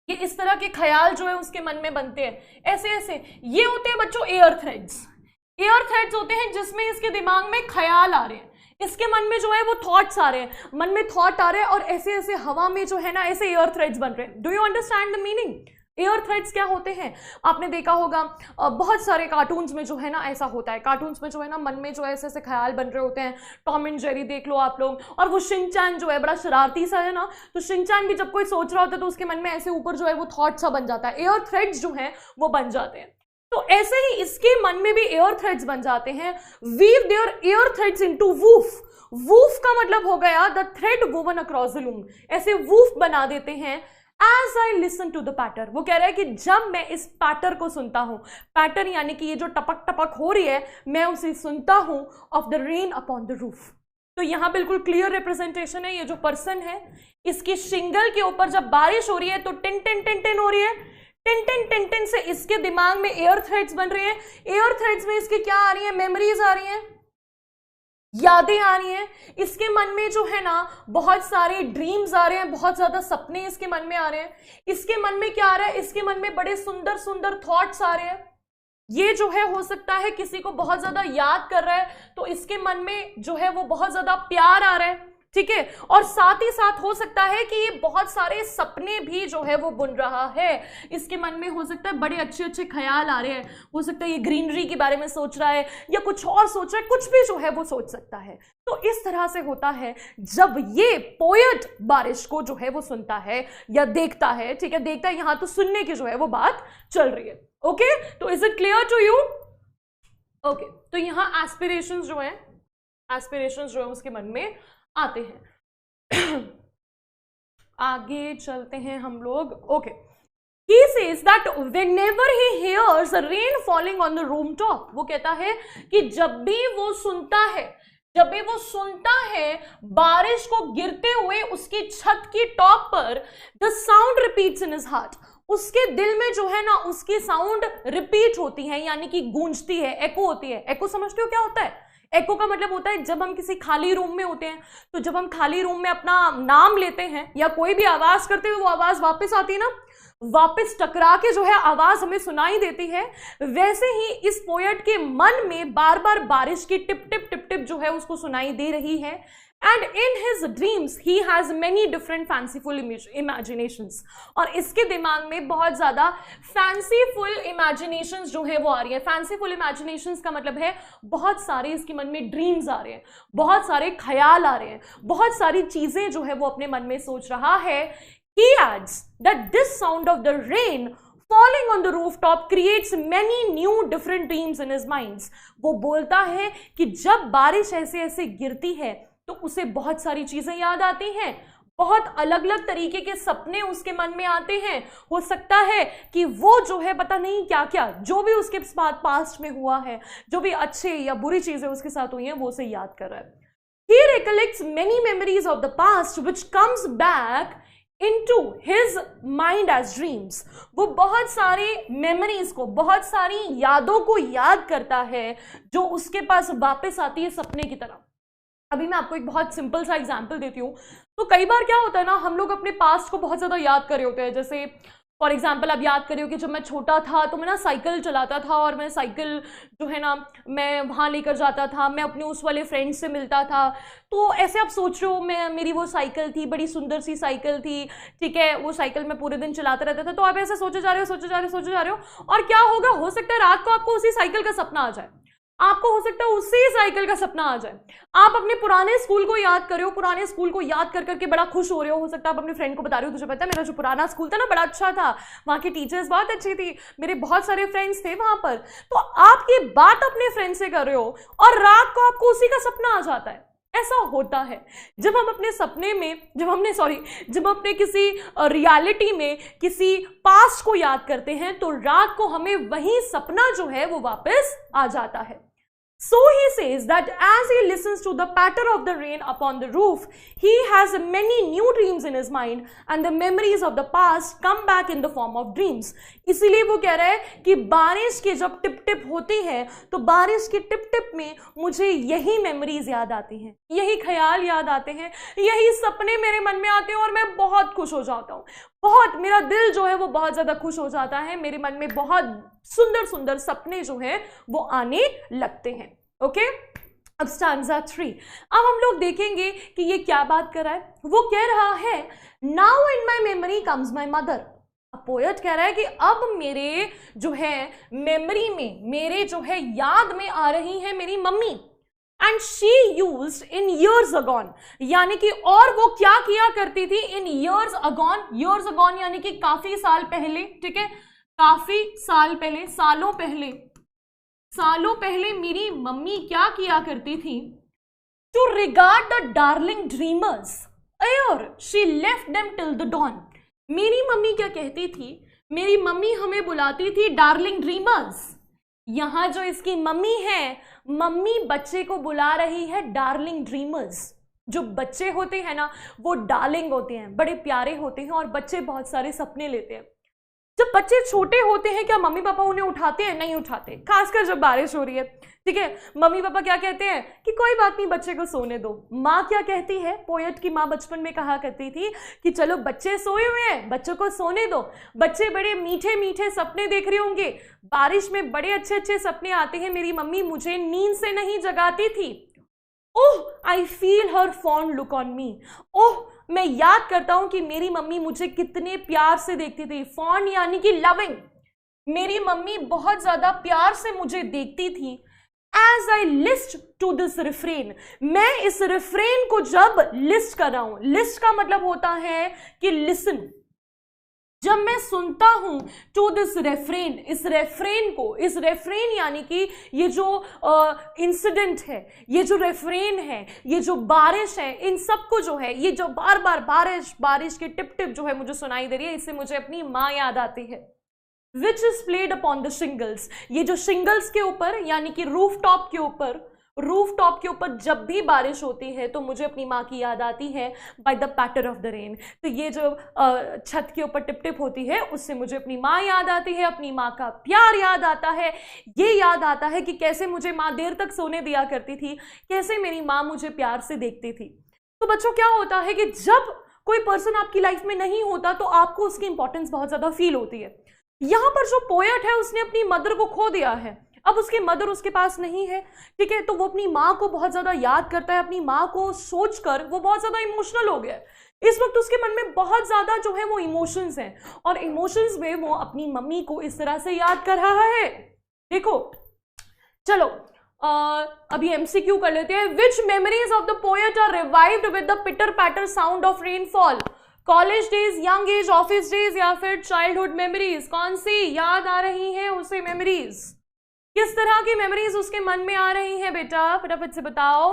[SPEAKER 2] ये इस तरह के ख्याल जो है उसके मन में बनते हैं, ऐसे ऐसे, ये होते हैं बच्चों एयर थ्रेड्स। एयर थ्रेड्स होते हैं जिसमें इसके दिमाग में ख्याल आ रहे हैं, इसके मन में जो है वो थॉट्स आ रहे हैं, मन में थॉट आ रहे हैं, और ऐसे ऐसे हवा में जो है ना ऐसे एयर थ्रेड्स बन रहे हैं। Do you understand the meaning? Air threads क्या होते हैं? आपने देखा होगा बहुत सारे कार्टून्स में जो है ना ऐसा होता है, कार्टून्स में जो है ना मन में जो है ऐसे ऐसे ख्याल बन रहे होते हैं। टॉम एंड जेरी देख लो आप लोग, और वो शिनचैन जो है बड़ा शरारती सा है ना, तो शिनचैन भी जब कोई सोच रहा होता है तो उसके मन में ऐसे ऊपर जो है वो थॉट सा बन जाता है, एयर थ्रेड्स जो है वो बन जाते हैं। तो ऐसे ही इसके मन में भी एयर थ्रेड्स बन जाते हैं। Weave their air threads into woof. Woof का मतलब हो गया the thread woven across the loom, ऐसे वूफ बना देते हैं। As I listen to the patter, वो कह रहा है कि जब मैं इस पैटर को सुनता हूं, पैटर यानी कि ये जो टपक टपक हो रही है, मैं उसे सुनता हूं, of the rain upon the roof. तो यहां बिल्कुल क्लियर रिप्रेजेंटेशन है, ये जो पर्सन है इसकी शिंगल के ऊपर जब बारिश हो रही है तो टिन टिन टिन टिन हो रही है, टिन टिन टिन टिन से इसके दिमाग में एयर थ्रेड्स बन रहे हैं। एयर थ्रेड्स में इसके क्या आ रही है, मेमोरीज आ रही हैं, यादें आ रही हैं, इसके मन में जो है ना बहुत सारे ड्रीम्स आ रहे हैं, बहुत ज्यादा सपने इसके मन में आ रहे हैं। इसके मन में क्या आ रहा है, इसके मन में बड़े सुंदर सुंदर थॉट्स आ रहे हैं। ये जो है हो सकता है किसी को बहुत ज्यादा याद कर रहा है तो इसके मन में जो है वो बहुत ज्यादा प्यार आ रहा है, ठीक है, और साथ ही साथ हो सकता है कि ये बहुत सारे सपने भी जो है वो बुन रहा है। इसके मन में हो सकता है बड़े अच्छे अच्छे ख्याल आ रहे हैं, हो सकता है ये ग्रीनरी के बारे में सोच रहा है या कुछ और सोच रहा है, कुछ भी जो है वो सोच सकता है। तो इस तरह से होता है जब ये पोएट बारिश को जो है वो सुनता है या देखता है, ठीक है, देखता है, यहां तो सुनने की जो है वो बात चल रही है। ओके, तो is it clear to you? Okay, तो यहां एस्पिरेशंस जो है उसके मन में आते हैं। आगे चलते हैं हम लोग। Okay, he says that whenever he hears rain falling on the room top, वो कहता है कि जब भी वो सुनता है बारिश को गिरते हुए उसकी छत की टॉप पर, the sound repeats in his heart, उसके दिल में जो है ना उसकी साउंड रिपीट होती है, यानी कि गूंजती है, एको होती है। एको समझते हो क्या होता है? एको का मतलब होता है जब हम किसी खाली रूम में होते हैं, तो जब हम खाली रूम में अपना नाम लेते हैं या कोई भी आवाज करते हैं, वो आवाज वापस आती है ना, वापस टकरा के जो है आवाज हमें सुनाई देती है। वैसे ही इस पोएट के मन में बार बार बारिश की टिप टिप टिप टिप जो है उसको सुनाई दे रही है। And in his dreams he has many different fanciful imaginations, और इसके दिमाग में बहुत ज्यादा fanciful imaginations जो है वो आ रही है। fanciful imaginations का मतलब है बहुत सारे इसके मन में ड्रीम्स आ रहे हैं, बहुत सारे ख्याल आ रहे हैं, बहुत सारी चीजें जो है वो अपने मन में सोच रहा है। He adds that this sound of the rain falling on the rooftop creates many new different dreams in his minds। वो बोलता है कि जब बारिश ऐसे ऐसे गिरती है तो उसे बहुत सारी चीजें याद आती हैं, बहुत अलग अलग तरीके के सपने उसके मन में आते हैं। हो सकता है कि वो जो है पता नहीं क्या क्या जो भी उसके पास्ट में हुआ है, जो भी अच्छे या बुरी चीजें उसके साथ हुई हैं, वो उसे याद कर रहा है। He recollects many memories of the past which comes back into his mind as dreams। वो बहुत सारे मेमोरीज को, बहुत सारी यादों को याद करता है जो उसके पास वापस आती है सपने की तरह। अभी मैं आपको एक बहुत सिंपल सा एग्जांपल देती हूँ। तो कई बार क्या होता है ना, हम लोग अपने पास्ट को बहुत ज़्यादा याद कर रहे होते हैं। जैसे फॉर एग्जांपल आप याद करिए कि जब मैं छोटा था तो मैं ना साइकिल चलाता था, और मैं साइकिल जो है ना मैं वहाँ लेकर जाता था, मैं अपने उस वाले फ्रेंड से मिलता था। तो ऐसे आप सोच रहे हो, मेरी वो साइकिल थी, बड़ी सुंदर सी साइकिल थी, ठीक है, वो साइकिल मैं पूरे दिन चलाता रहता था। तो आप ऐसे सोचे जा रहे हो, और क्या होगा, हो सकता है रात को आपको उसी साइकिल का सपना आ जाए। आपको हो सकता है उसी साइकिल का सपना आ जाए। आप अपने पुराने स्कूल को याद कर रहे हो, पुराने स्कूल को याद कर करके बड़ा खुश हो रहे हो सकता है आप अपने फ्रेंड को बता रहे हो, तुझे पता है मेरा जो पुराना स्कूल था ना बड़ा अच्छा था, वहां की टीचर्स बहुत अच्छी थी, मेरे बहुत सारे फ्रेंड्स थे वहां पर। तो आप ये बात अपने फ्रेंड से कर रहे हो और रात को आपको उसी का सपना आ जाता है। ऐसा होता है जब हम अपने सपने में, जब हम अपने किसी रियलिटी में किसी पास्ट को याद करते हैं तो रात को हमें वही सपना जो है वो वापस आ जाता है। So he says that as he listens to the patter of the rain upon the roof, he has many new dreams in his mind and the memories of the past come back in the form of dreams. इसीलिए वो कह रहा है कि बारिश की जब tip tip होती है तो बारिश की टिप टिप में मुझे यही मेमोरीज याद आती हैं, यही ख्याल याद आते हैं, यही सपने मेरे मन में आते हैं और मैं बहुत खुश हो जाता हूँ, बहुत मेरा दिल जो है वो बहुत ज्यादा खुश हो जाता है, मेरे मन में बहुत सुंदर सुंदर सपने जो हैं वो आने लगते हैं। ओके, अब स्टैंजा 3, अब हम लोग देखेंगे कि ये क्या बात कर रहा है। वो कह रहा है now in my memory comes my mother. Poet कह रहा है कि अब मेरे जो है मेमोरी में, मेरे जो है याद में आ रही है मेरी mummy. And she used in years agone, यानी कि और वो क्या किया करती थी इन ईयर्स अगॉन। ईयर्स अगॉन यानी कि काफी साल पहले, ठीक है, काफी साल पहले, सालों पहले मेरी मम्मी क्या किया करती थी, to regard the darling dreamers और she left them till the dawn. मेरी मम्मी क्या कहती थी, मेरी मम्मी हमें बुलाती थी डार्लिंग ड्रीमर्स। यहां जो इसकी मम्मी है, मम्मी बच्चे को बुला रही है डार्लिंग ड्रीमर्स। जो बच्चे होते हैं ना वो डार्लिंग होते हैं, बड़े प्यारे होते हैं और बच्चे बहुत सारे सपने लेते हैं। जब बच्चे छोटे होते हैं क्या मम्मी पापा उन्हें उठाते हैं? नहीं उठाते, खासकर जब बारिश हो रही है, ठीक है। मम्मी पापा क्या कहते हैं कि कोई बात नहीं बच्चे को सोने दो। माँ क्या कहती है, पोएट की माँ बचपन में कहा करती थी कि चलो बच्चे सोए हुए हैं, बच्चों को सोने दो। बच्चे बड़े मीठे मीठे सपने देख रहे होंगे, बारिश में बड़े अच्छे अच्छे सपने आते हैं, मेरी मम्मी मुझे नींद से नहीं जगाती थी। Oh I feel her fond look on me. Oh मैं याद करता हूं कि मेरी मम्मी मुझे कितने प्यार से देखती थी। फॉन्ड यानी कि लविंग, मेरी मम्मी बहुत ज्यादा प्यार से मुझे देखती थी। As I list to this refrain, मैं इस रिफ्रेन को जब लिस्ट कर रहा हूं, लिस्ट का मतलब होता है कि लिसन, जब मैं सुनता हूं टू दिस रेफ्रेन, इस रेफ्रेन को, इस रेफ्रेन यानी कि ये जो इंसिडेंट है, ये जो रेफ्रेन है, ये जो बारिश है, इन सबको जो है, ये जो बार बार बारिश की टिप टिप जो है मुझे सुनाई दे रही है, इससे मुझे अपनी माँ याद आती है। Which is played upon the shingles, ये जो शिंगल्स के ऊपर यानी कि रूफ टॉप के ऊपर जब भी बारिश होती है तो मुझे अपनी माँ की याद आती है by the patter of the rain. तो ये जो छत के ऊपर टिप टिप होती है उससे मुझे अपनी माँ याद आती है, अपनी माँ का प्यार याद आता है। ये याद आता है कि कैसे मुझे माँ देर तक सोने दिया करती थी, कैसे मेरी माँ मुझे प्यार से देखती थी। तो बच्चों क्या होता है कि जब कोई पर्सन आपकी लाइफ में नहीं होता तो आपको उसकी इंपॉर्टेंस बहुत ज्यादा फील होती है। यहां पर जो पोएट है उसने अपनी मदर को खो दिया है, अब उसकी मदर उसके पास नहीं है, ठीक है, तो वो अपनी माँ को बहुत ज्यादा याद करता है, अपनी माँ को सोचकर वो बहुत ज्यादा इमोशनल हो गया है। इस वक्त उसके मन में बहुत ज्यादा जो है वो इमोशंस हैं और इमोशंस में वो अपनी मम्मी को इस तरह से याद कर रहा है। देखो चलो अभी एमसीक्यू कर लेते हैं। Which memories of the poet are revived with the pitter patter sound of rainfall? College days, young age, office days या फिर चाइल्डहुड मेमोरीज? कौन सी याद आ रही है उसे मेमोरीज? किस तरह की मेमोरीज उसके मन में आ रही हैं बेटा, फटाफट से बताओ।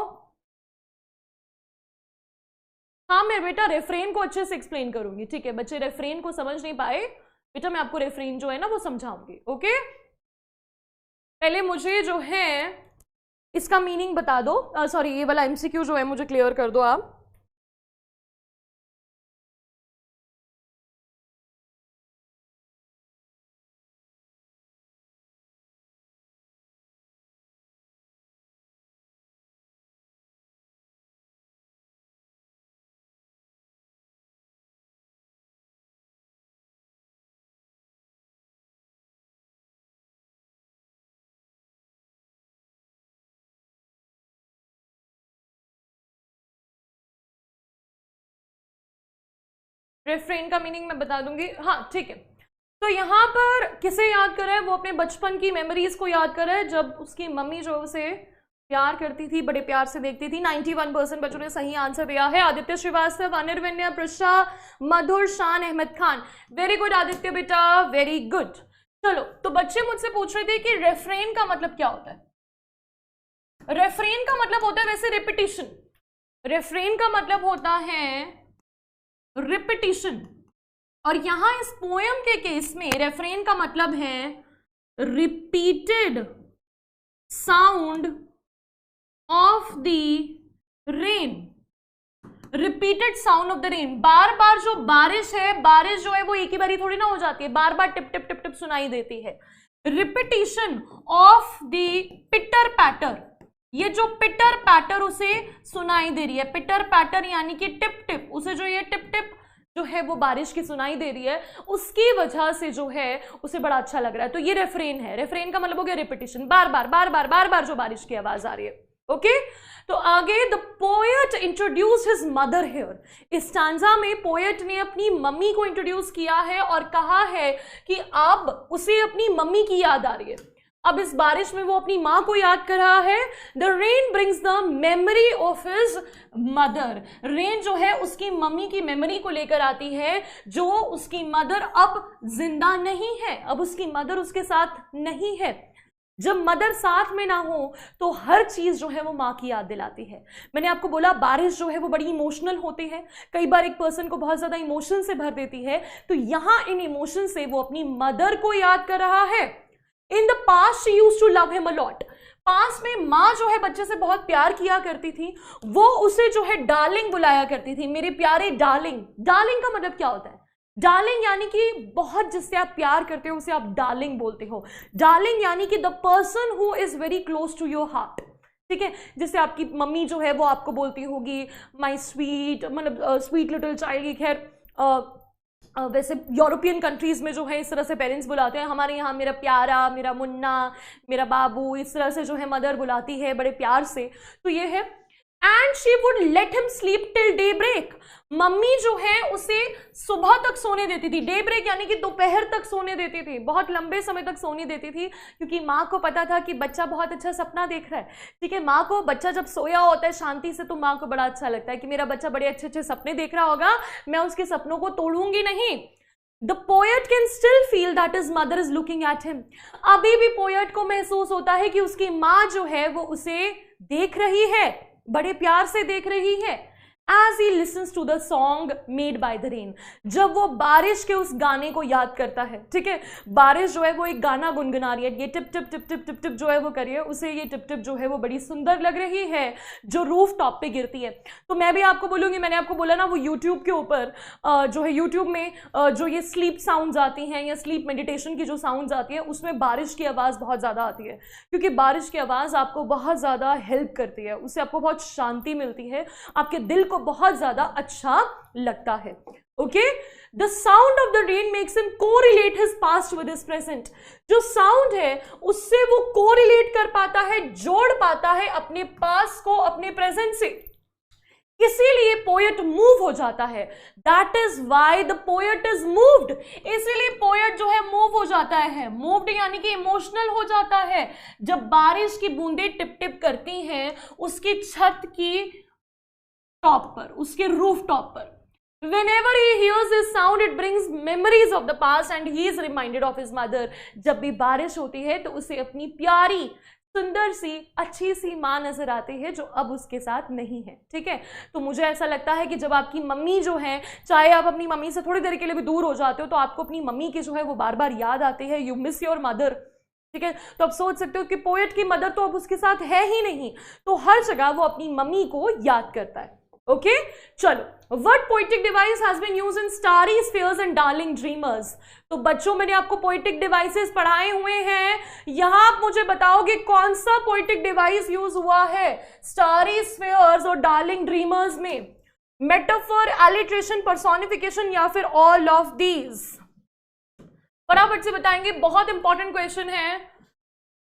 [SPEAKER 2] हाँ मैं बेटा रेफ्रेन को अच्छे से एक्सप्लेन करूंगी, ठीक है। बच्चे रेफ्रेन को समझ नहीं पाए बेटा, मैं आपको रेफ्रेन जो है ना वो समझाऊंगी, ओके। पहले मुझे जो है इसका मीनिंग बता दो, सॉरी ये वाला एमसीक्यू जो है मुझे क्लियर कर दो आप। रेफ्रेन का मीनिंग मैं बता दूंगी, हाँ ठीक है। तो यहाँ पर किसे याद कर रहा है? वो अपने बचपन की मेमोरीज को याद कर रहा है, जब उसकी मम्मी जो उसे प्यार करती थी, बड़े प्यार से देखती थी। 91% बच्चों ने सही आंसर दिया है। आदित्य श्रीवास्तव, अनिर्विन्या, प्रशा, मधुर, शान अहमद खान। वेरी गुड आदित्य बेटा, वेरी गुड। चलो, तो बच्चे मुझसे पूछ रहे थे कि रेफ्रेन का मतलब क्या होता है। रेफ्रेन का मतलब होता है वैसे रिपीटिशन। रेफ्रेन का मतलब होता है रिपीटिशन, और यहां इस पोयम के केस में रेफ्रेन का मतलब है repeated sound of the rain. Repeated sound of the rain, बार बार जो बारिश है, बारिश जो है वो एक ही बारी थोड़ी ना हो जाती है, बार बार टिप टिप टिप टिप सुनाई देती है। रिपीटिशन ऑफ द पिटर पैटर, ये जो पिटर पैटर उसे सुनाई दे रही है, पिटर पैटर यानी कि टिप टिप, उसे जो ये टिप टिप जो है वो बारिश की सुनाई दे रही है, उसकी वजह से जो है उसे बड़ा अच्छा लग रहा है। तो ये रेफ्रेन है। रेफ्रेन का मतलब हो गया रिपीटिशन, बार बार बार बार बार बार जो बारिश की आवाज आ रही है। ओके, तो आगे the poet introduce his mother here. इस स्टांजा में पोएट ने अपनी मम्मी को इंट्रोड्यूस किया है और कहा है कि अब उसे अपनी मम्मी की याद आ रही है। अब इस बारिश में वो अपनी माँ को याद कर रहा है। The rain brings the memory of his mother. Rain जो है उसकी मम्मी की मेमोरी को लेकर आती है, जो उसकी मदर अब जिंदा नहीं है, अब उसकी मदर उसके साथ नहीं है। जब मदर साथ में ना हो तो हर चीज जो है वो माँ की याद दिलाती है। मैंने आपको बोला बारिश जो है वो बड़ी इमोशनल होती है, कई बार एक पर्सन को बहुत ज्यादा इमोशन से भर देती है। तो यहां इन इमोशन से वो अपनी मदर को याद कर रहा है। In the past she used to love him a lot. Past में माँ जो है बच्चे से बहुत प्यार किया करती थी, वो उसे जो है डार्लिंग बुलाया करती थी, मेरे प्यारे डार्लिंग। डार्लिंग का मतलब क्या होता है? डार्लिंग यानी कि बहुत जिससे आप प्यार करते हो उसे आप डार्लिंग बोलते हो। डार्लिंग यानी कि the person who is very close to your heart. ठीक है, जैसे आपकी मम्मी जो है वो आपको बोलती होगी माई स्वीट, मतलब स्वीट लिटिल चाइल्ड। खैर वैसे यूरोपियन कंट्रीज में जो है इस तरह से पेरेंट्स बुलाते हैं। हमारे यहाँ मेरा प्यारा, मेरा मुन्ना, मेरा बाबू, इस तरह से जो है मदर बुलाती है बड़े प्यार से। तो ये है। And she would let him sleep till daybreak. Mummy जो है उसे सुबह तक सोने देती थी। डे ब्रेक यानी कि दोपहर तक सोने देती थी, बहुत लंबे समय तक सोने देती थी, क्योंकि माँ को पता था कि बच्चा बहुत अच्छा सपना देख रहा है। ठीक है, माँ को बच्चा जब सोया होता है शांति से तो माँ को बड़ा अच्छा लगता है कि मेरा बच्चा बड़े अच्छे अच्छे सपने देख रहा होगा, मैं उसके सपनों को तोड़ूंगी नहीं। The poet can still feel that his mother is looking at him. अभी भी पोएट को महसूस होता है कि उसकी माँ जो है वो उसे देख रही है, बड़े प्यार से देख रही है। As he listens to the song made by the rain, जब वो बारिश के उस गाने को याद करता है। ठीक है, बारिश जो है वो एक गाना गुनगुना रही है, ये tip tip tip tip tip tip जो है वो करिए, उसे ये टिप टिप जो है वो बड़ी सुंदर लग रही है जो रूफ टॉप पे गिरती है। तो मैं भी आपको बोलूंगी, मैंने आपको बोला ना वो यूट्यूब के ऊपर जो है यूट्यूब में जो ये स्लीप साउंड्स आती हैं या स्लीप मेडिटेशन की जो साउंड्स आती है उसमें बारिश की आवाज़ बहुत ज़्यादा आती है, क्योंकि बारिश की आवाज़ आपको बहुत ज़्यादा हेल्प करती है, उससे आपको बहुत शांति मिलती है, आपके दिल को बहुत ज्यादा अच्छा लगता है। Okay, the sound of the rain makes him correlate his past with his present. जो साउंड है उससे वो कोरिलेट कर पाता है, जोड़ पाता है अपने पास्ट को अपने प्रेजेंट से, इसीलिए पोएट मूव हो जाता है। That is why the poet is moved. इसीलिए पोएट जो है मूव हो जाता है। मूव्ड यानी कि इमोशनल हो जाता है जब बारिश की बूंदें टिप टिप करती हैं उसकी छत की टॉप पर, उसके रूफ टॉप पर। Whenever he hears this sound, it brings memories of the past and he is reminded of his mother. जब भी बारिश होती है तो उसे अपनी प्यारी, सुंदर सी, अच्छी सी माँ नजर आती है जो अब उसके साथ नहीं है। ठीक है, तो मुझे ऐसा लगता है कि जब आपकी मम्मी जो है, चाहे आप अपनी मम्मी से थोड़ी देर के लिए भी दूर हो जाते हो तो आपको अपनी मम्मी की जो है वो बार बार याद आती है। You miss your mother. ठीक है, तो आप सोच सकते हो कि पोएट की मदर तो अब उसके साथ है ही नहीं, तो हर जगह वो अपनी मम्मी को याद करता है। ओके, चलो, what poetic device has been used in starry spheres and darling dreamers? तो बच्चों मैंने आपको poetic devices पढ़ाए हुए हैं, यहां आप मुझे बताओगे कौन सा poetic device यूज हुआ है starry spheres और darling dreamers में? मेटाफर, एलिट्रेशन, पर्सोनिफिकेशन या फिर ऑल ऑफ दीज? फटाफट से बताएंगे, बहुत इंपॉर्टेंट क्वेश्चन है,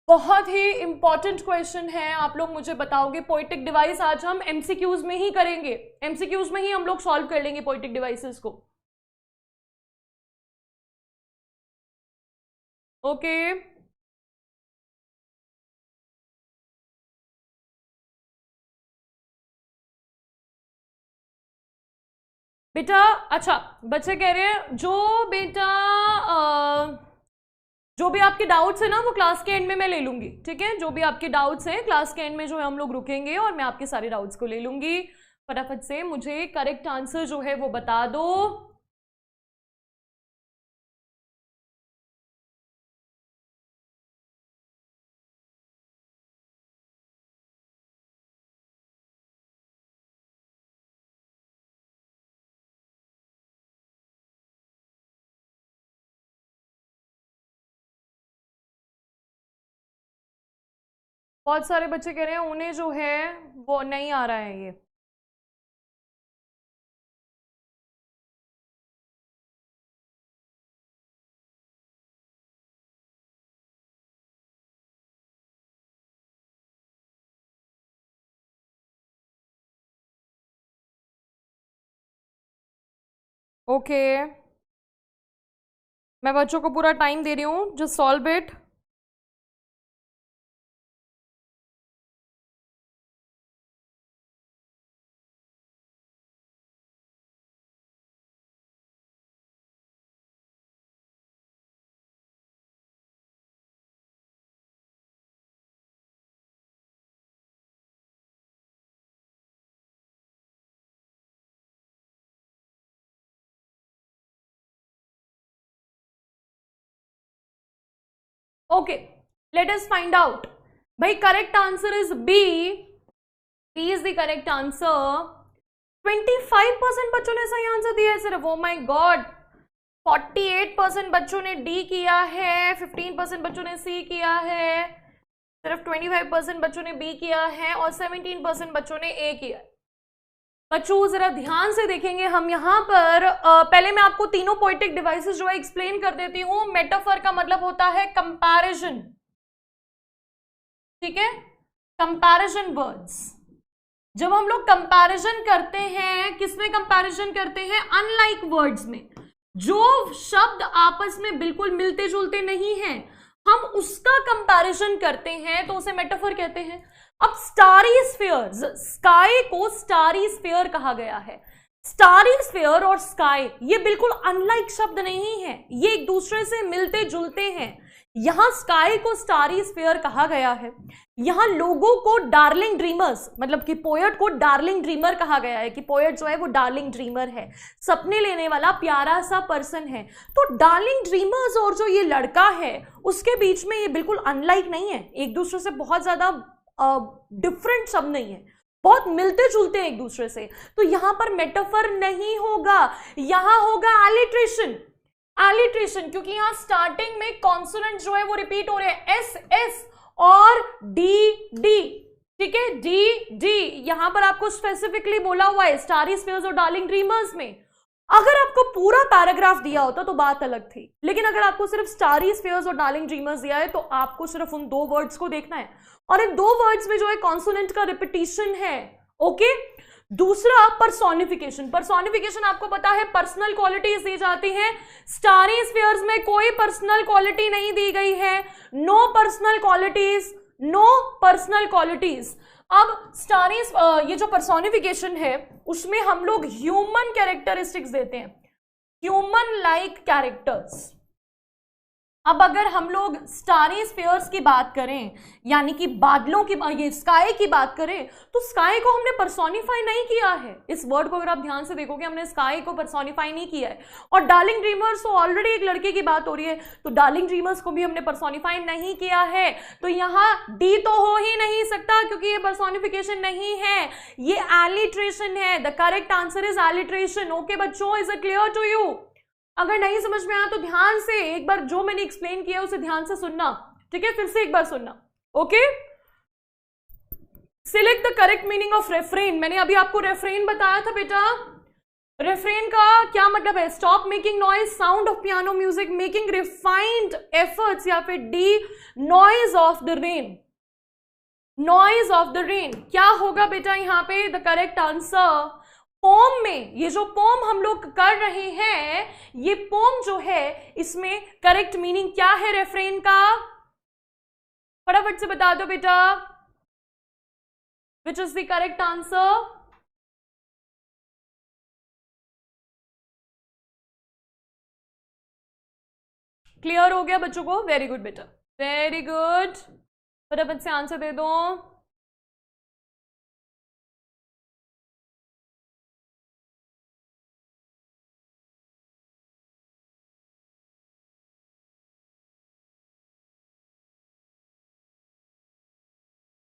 [SPEAKER 2] बहुत ही इंपॉर्टेंट क्वेश्चन है। आप लोग मुझे बताओगे पोएटिक डिवाइस आज हम एमसीक्यूज में ही करेंगे, एमसीक्यूज में ही हम लोग सॉल्व कर लेंगे पोएटिक डिवाइसेस को। ओके बेटा, अच्छा बच्चे कह रहे हैं जो बेटा जो भी आपके डाउट्स है ना वो क्लास के एंड में मैं ले लूंगी, ठीक है। जो भी आपके डाउट्स हैं क्लास के एंड में जो है हम लोग रुकेंगे और मैं आपके सारे डाउट्स को ले लूंगी। फटाफट से मुझे करेक्ट आंसर जो है वो बता दो। बहुत सारे बच्चे कह रहे हैं उन्हें जो है वो नहीं आ रहा है ये। ओके मैं बच्चों को पूरा टाइम दे रही हूँ, just solve it. Okay let us find out. भाई correct answer is B. B is the correct answer. 25% बच्चों ने सही आंसर दिया है सिर्फ। Oh my God. 48% बच्चों ने डी किया है, 15% बच्चों ने सी किया है, सिर्फ 25% बच्चों ने बी किया है और 17% बच्चों ने ए किया है। बच्चों जरा ध्यान से देखेंगे हम यहाँ पर। पहले मैं आपको तीनों पोएटिक डिवाइसेस जो है एक्सप्लेन कर देती हूँ। मेटाफर का मतलब होता है कंपैरिजन, ठीक है, कंपैरिजन वर्ड्स। जब हम लोग कंपैरिजन करते हैं, किसमें कंपैरिजन करते हैं? अनलाइक वर्ड्स में। जो शब्द आपस में बिल्कुल मिलते जुलते नहीं हैं, हम उसका कंपैरिजन करते हैं तो उसे मेटाफर कहते हैं। अब स्टारी स्फीयर्स, स्काई को स्टारी स्फीयर कहा गया है। स्टारी स्फीयर और स्काई ये बिल्कुल अनलाइक शब्द नहीं है, ये एक दूसरे से मिलते जुलते हैं। यहां स्काई को स्टारी स्फीयर कहा गया है। यहां लोगों को डार्लिंग ड्रीमर्स, मतलब कि पोएट को डार्लिंग ड्रीमर कहा गया है कि पोएट जो है वो डार्लिंग ड्रीमर है, सपने लेने वाला प्यारा सा पर्सन है। तो डार्लिंग ड्रीमर्स और जो ये लड़का है उसके बीच में ये बिल्कुल अनलाइक नहीं है, एक दूसरे से बहुत ज्यादा डिफरेंट शब्द नहीं है, बहुत मिलते जुलते हैं एक दूसरे से। तो यहां पर मेटाफर नहीं होगा, यहां होगा एलिट्रेशन। एलिट्रेशन क्योंकि यहां स्टार्टिंग में कॉन्सोनेंट जो है वो रिपीट हो रहे हैं, एस एस और डी डी, ठीक है, डी डी। यहां पर आपको स्पेसिफिकली बोला हुआ है स्टारी स्फीयर्स और डार्लिंग ड्रीमर्स में। अगर आपको पूरा पैराग्राफ दिया होता तो बात अलग थी, लेकिन अगर आपको सिर्फ स्टारी स्फीयर्स और डार्लिंग ड्रीमर्स दिया है तो आपको सिर्फ उन दो वर्ड्स को देखना है और इन दो वर्ड्स में जो है कॉन्सोनेंट का रिपीटिशन है। ओके। दूसरा पर्सोनिफिकेशन। पर्सोनिफिकेशन आपको पता है पर्सनल क्वालिटीज दी जाती हैं। स्टारी स्फीयर्स में कोई पर्सनल क्वालिटी नहीं दी गई है, no personal qualities, no personal qualities. अब स्टारीज ये जो पर्सोनिफिकेशन है उसमें हम लोग ह्यूमन कैरेक्टरिस्टिक्स देते हैं, ह्यूमन लाइक कैरेक्टर्स। अब अगर हम लोग स्टारी स्फीयर्स की बात करें, यानी कि बादलों की, ये स्काई की बात करें, तो स्काई को हमने पर्सोनिफाई नहीं किया है। इस वर्ड को अगर आप ध्यान से देखोगे, हमने स्काई को पर्सोनिफाई नहीं किया है। और डार्लिंग ड्रीमर्स तो ऑलरेडी एक लड़के की बात हो रही है, तो डार्लिंग ड्रीमर्स को भी हमने पर्सोनिफाई नहीं किया है। तो यहाँ डी तो हो ही नहीं सकता क्योंकि ये पर्सोनिफिकेशन नहीं है, ये एलिट्रेशन है। The correct answer is alliteration. Okay बच्चों, is it clear to you? अगर नहीं समझ में आया तो ध्यान से एक बार जो मैंने एक्सप्लेन किया उसे ध्यान से सुनना, ठीक है, फिर से एक बार सुनना। Okay. Select the correct meaning of refrain. मैंने अभी आपको रेफ्रेन बताया था बेटा। रेफ्रेन का क्या मतलब है? Stop making noise, sound of piano music, making refined efforts, या फिर D noise of the rain. Noise of the rain क्या होगा बेटा यहाँ पे? द करेक्ट आंसर पोम में, ये जो पोम हम लोग कर रहे हैं, ये पोम जो है इसमें करेक्ट मीनिंग क्या है रेफ्रेन का? फटाफट से बता दो बेटा, which is the correct answer? Clear हो गया बच्चों को? वेरी गुड बेटा, वेरी गुड। फटाफट से आंसर दे दो।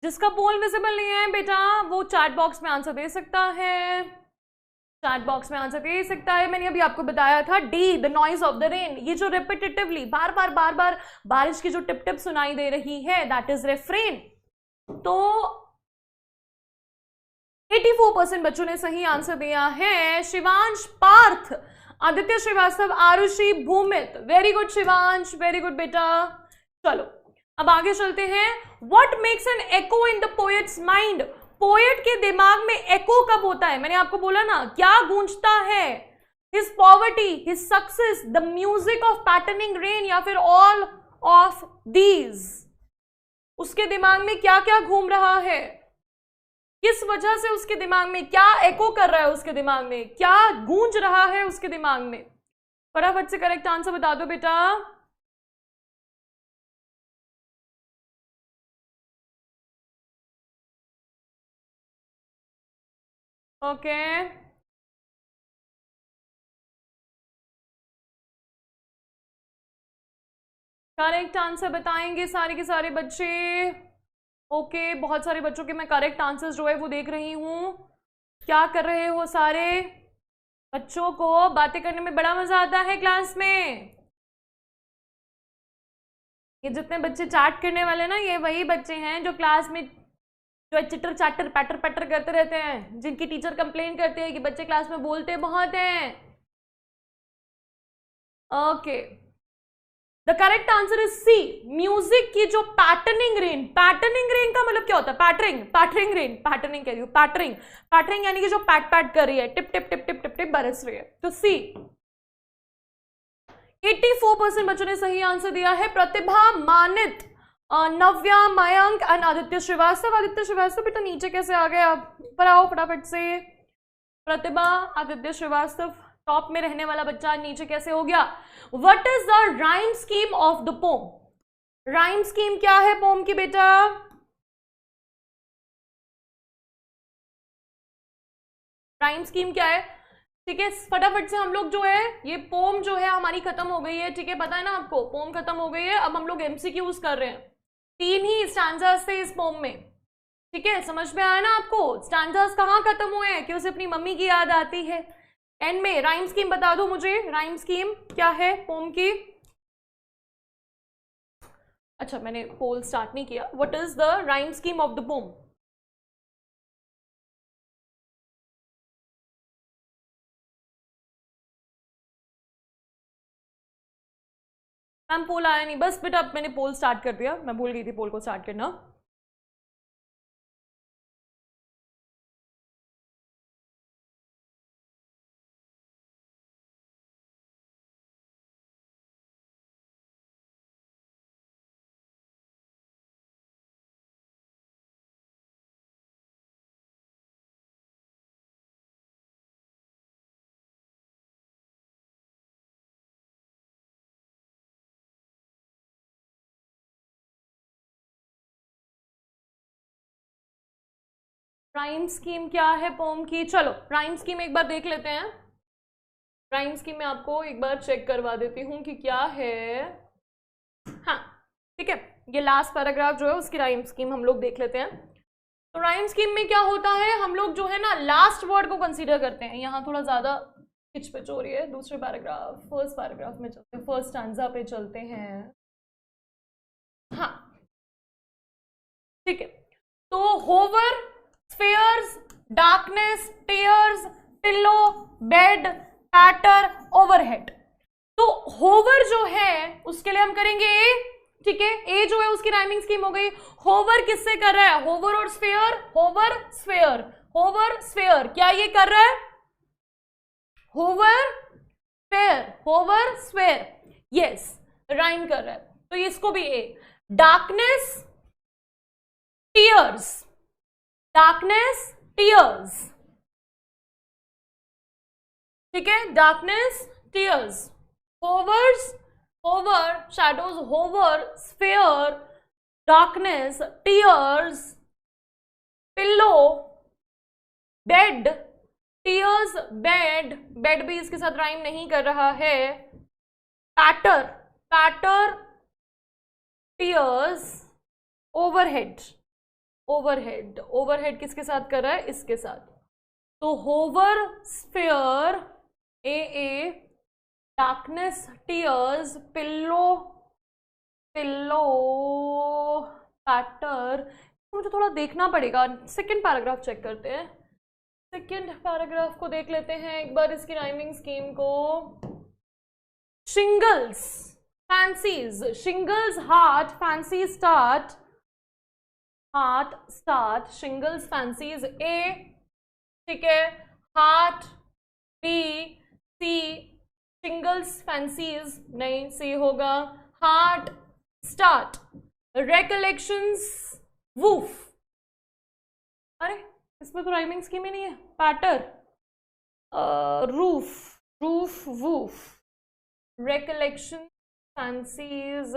[SPEAKER 2] जिसका पोल विजिबल नहीं है बेटा वो चैट बॉक्स में आंसर दे सकता है, चैट बॉक्स में आंसर दे सकता है। मैंने अभी आपको बताया था D, the noise of the rain. ये जो रिपीटेटिवली बार बार बारिश की जो टिप टिप सुनाई दे रही है, दैट इज रेफ्रेन। तो 84% बच्चों ने सही आंसर दिया है। Shivansh, Parth, Aditya Srivastava, Arushi, Bhumit, very good Shivansh, very good बेटा। चलो अब आगे चलते हैं। What makes an echo in the poet's mind? Poet के दिमाग में एको कब होता है? मैंने आपको बोला ना, क्या गूंजता है? His poverty, his success, the music of patterning rain, या फिर all of these? उसके दिमाग में क्या क्या घूम रहा है? किस वजह से उसके दिमाग में क्या एको कर रहा है? उसके दिमाग में क्या गूंज रहा है? उसके दिमाग में फटाफट से करेक्ट आंसर बता दो बेटा। ओके करेक्ट आंसर बताएंगे सारे के सारे बच्चे। ओके बहुत सारे बच्चों के मैं करेक्ट आंसर्स जो है वो देख रही हूं। क्या कर रहे हो सारे? बच्चों को बातें करने में बड़ा मजा आता है क्लास में। ये जितने बच्चे चैट करने वाले ना, ये वही बच्चे हैं जो क्लास में जो चिटर चाटर पैटर पैटर करते रहते हैं, जिनकी टीचर कंप्लेन करते हैं कि बच्चे क्लास में बोलते बहुत हैं। Okay the correct answer is C, music की जो पैटर्निंग रेन। पैटर्निंग रेन का मतलब क्या होता है? पैटरिंग रेन, पैटर्निंग कह रही हूँ, पैटरिंग यानी कि जो पैट पैट कर रही है, tip tip tip tip tip tip बरस रही है। तो सी 84% बच्चों ने सही आंसर दिया है। प्रतिभा, मानित, नव्या, मयंक एंड आदित्य श्रीवास्तव। आदित्य श्रीवास्तव बेटा नीचे कैसे आ गए? आप पर आओ फटाफट से। प्रतिभा, आदित्य श्रीवास्तव टॉप में रहने वाला बच्चा नीचे कैसे हो गया? What is the rhyme scheme of the pome? Rhyme scheme क्या है पोम की बेटा? राइम स्कीम क्या है? ठीक है फटाफट से हम लोग जो है, ये पोम जो है हमारी खत्म हो गई है। ठीक है पता है ना आपको, पोम खत्म हो गई है। अब हम लोग एमसीक्यूज कर रहे हैं। 3 ही स्टैंजास थे इस पोम में। ठीक है समझ में आया ना आपको? स्टैंजास कहाँ खत्म हुए हैं कि उसे अपनी मम्मी की याद आती है। एंड में राइम स्कीम बता दो मुझे, राइम स्कीम क्या है पोम की? अच्छा मैंने पोल स्टार्ट नहीं किया। What is the rhyme scheme of the poem? Ma'am poll आया नहीं, बस बेटा अब मैंने पोल स्टार्ट कर दिया, मैं भूल गई थी पोल को स्टार्ट करना। राइम स्कीम क्या है पोम की? चलो राइम स्कीम एक बार देख लेते हैं। राइम स्कीम में आपको एक बार चेक करवा देती हूँ कि क्या है। हाँ ठीक है, ये लास्ट पैराग्राफ जो है उसकी राइम स्कीम हम लोग देख लेते हैं। तो राइम स्कीम में क्या होता है, हम लोग जो है ना लास्ट वर्ड को कंसीडर करते हैं। यहाँ थोड़ा ज्यादा पिच हो रही है। दूसरे पैराग्राफ, फर्स्ट पैराग्राफ में चलते हैं, फर्स्ट स्टैंजा पे चलते हैं। हाँ ठीक है, तो hover, spheres, darkness, tears, pillow, bed, patter, overhead. तो होवर जो है उसके लिए हम करेंगे ए। ठीक है ए जो है उसकी राइमिंग स्कीम हो गई। होवर किससे कर रहा है? होवर और sphere, hover sphere, hover sphere. क्या ये कर रहा है? होवर स्फेयर, यस राइम कर रहा है, तो इसको भी ए। डार्कनेस टीयर्स, ठीक है, darkness tears, hover shadows, hover sphere, darkness tears, pillow bed, tears bed भी इसके साथ राइम नहीं कर रहा है। पैटर टीयर्स, ओवरहेड किसके साथ कर रहा है, इसके साथ। तो होवर स्फेयर ए, डार्कनेस टीयर्स, पिल्लो पैटर। मुझे थोड़ा देखना पड़ेगा, सेकंड पैराग्राफ चेक करते हैं, सेकंड पैराग्राफ को देख लेते हैं एक बार, इसकी राइमिंग स्कीम को। Shingles fancies, shingles heart, fancy start, shingles fancies A, ठीक है, heart B, C, shingles fancies नहीं, सी होगा, हार्ट स्टार्ट, रिकलेक्शंस वूफ, अरे इसमें तो राइमिंग स्कीम ही नहीं है। Patter roof woof, recollection fancies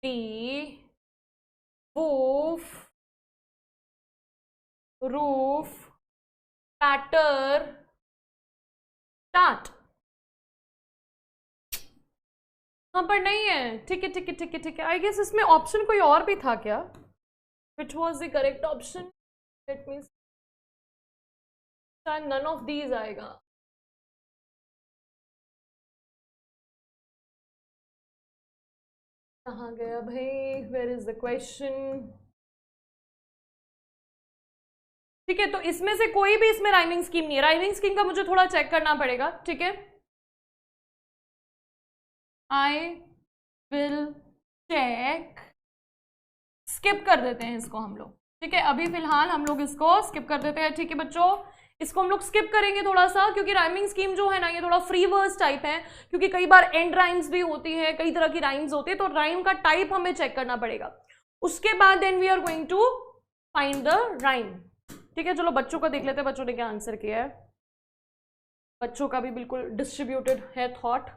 [SPEAKER 2] D, woof, roof, patter, start. हाँ पर नहीं है, ठीक है। आई गेस इसमें ऑप्शन कोई और भी था क्या? Which was the correct option? Let me see. None of these आएगा। कहाँ गया भाई? Where is the question? ठीक है, तो इसमें से कोई भी इसमें राइमिंग स्कीम नहीं है। राइमिंग स्कीम का मुझे थोड़ा चेक करना पड़ेगा, ठीक है। आई विल चेक, स्किप कर देते हैं इसको हम लोग, ठीक है। अभी फिलहाल हम लोग इसको स्किप कर देते हैं, ठीक है बच्चों। इसको हम लोग स्किप करेंगे थोड़ा सा, क्योंकि राइमिंग स्कीम जो है ना, ये थोड़ा फ्री वर्स टाइप है, क्योंकि कई बार एंड राइम्स भी होती है, कई तरह की राइम्स होती है, तो राइम का टाइप हमें चेक करना पड़ेगा। उसके बाद then we are going to find the rhyme, ठीक है। चलो बच्चों का देख लेते हैं, बच्चों ने क्या आंसर किया है। बच्चों का भी बिल्कुल डिस्ट्रीब्यूटेड है थॉट।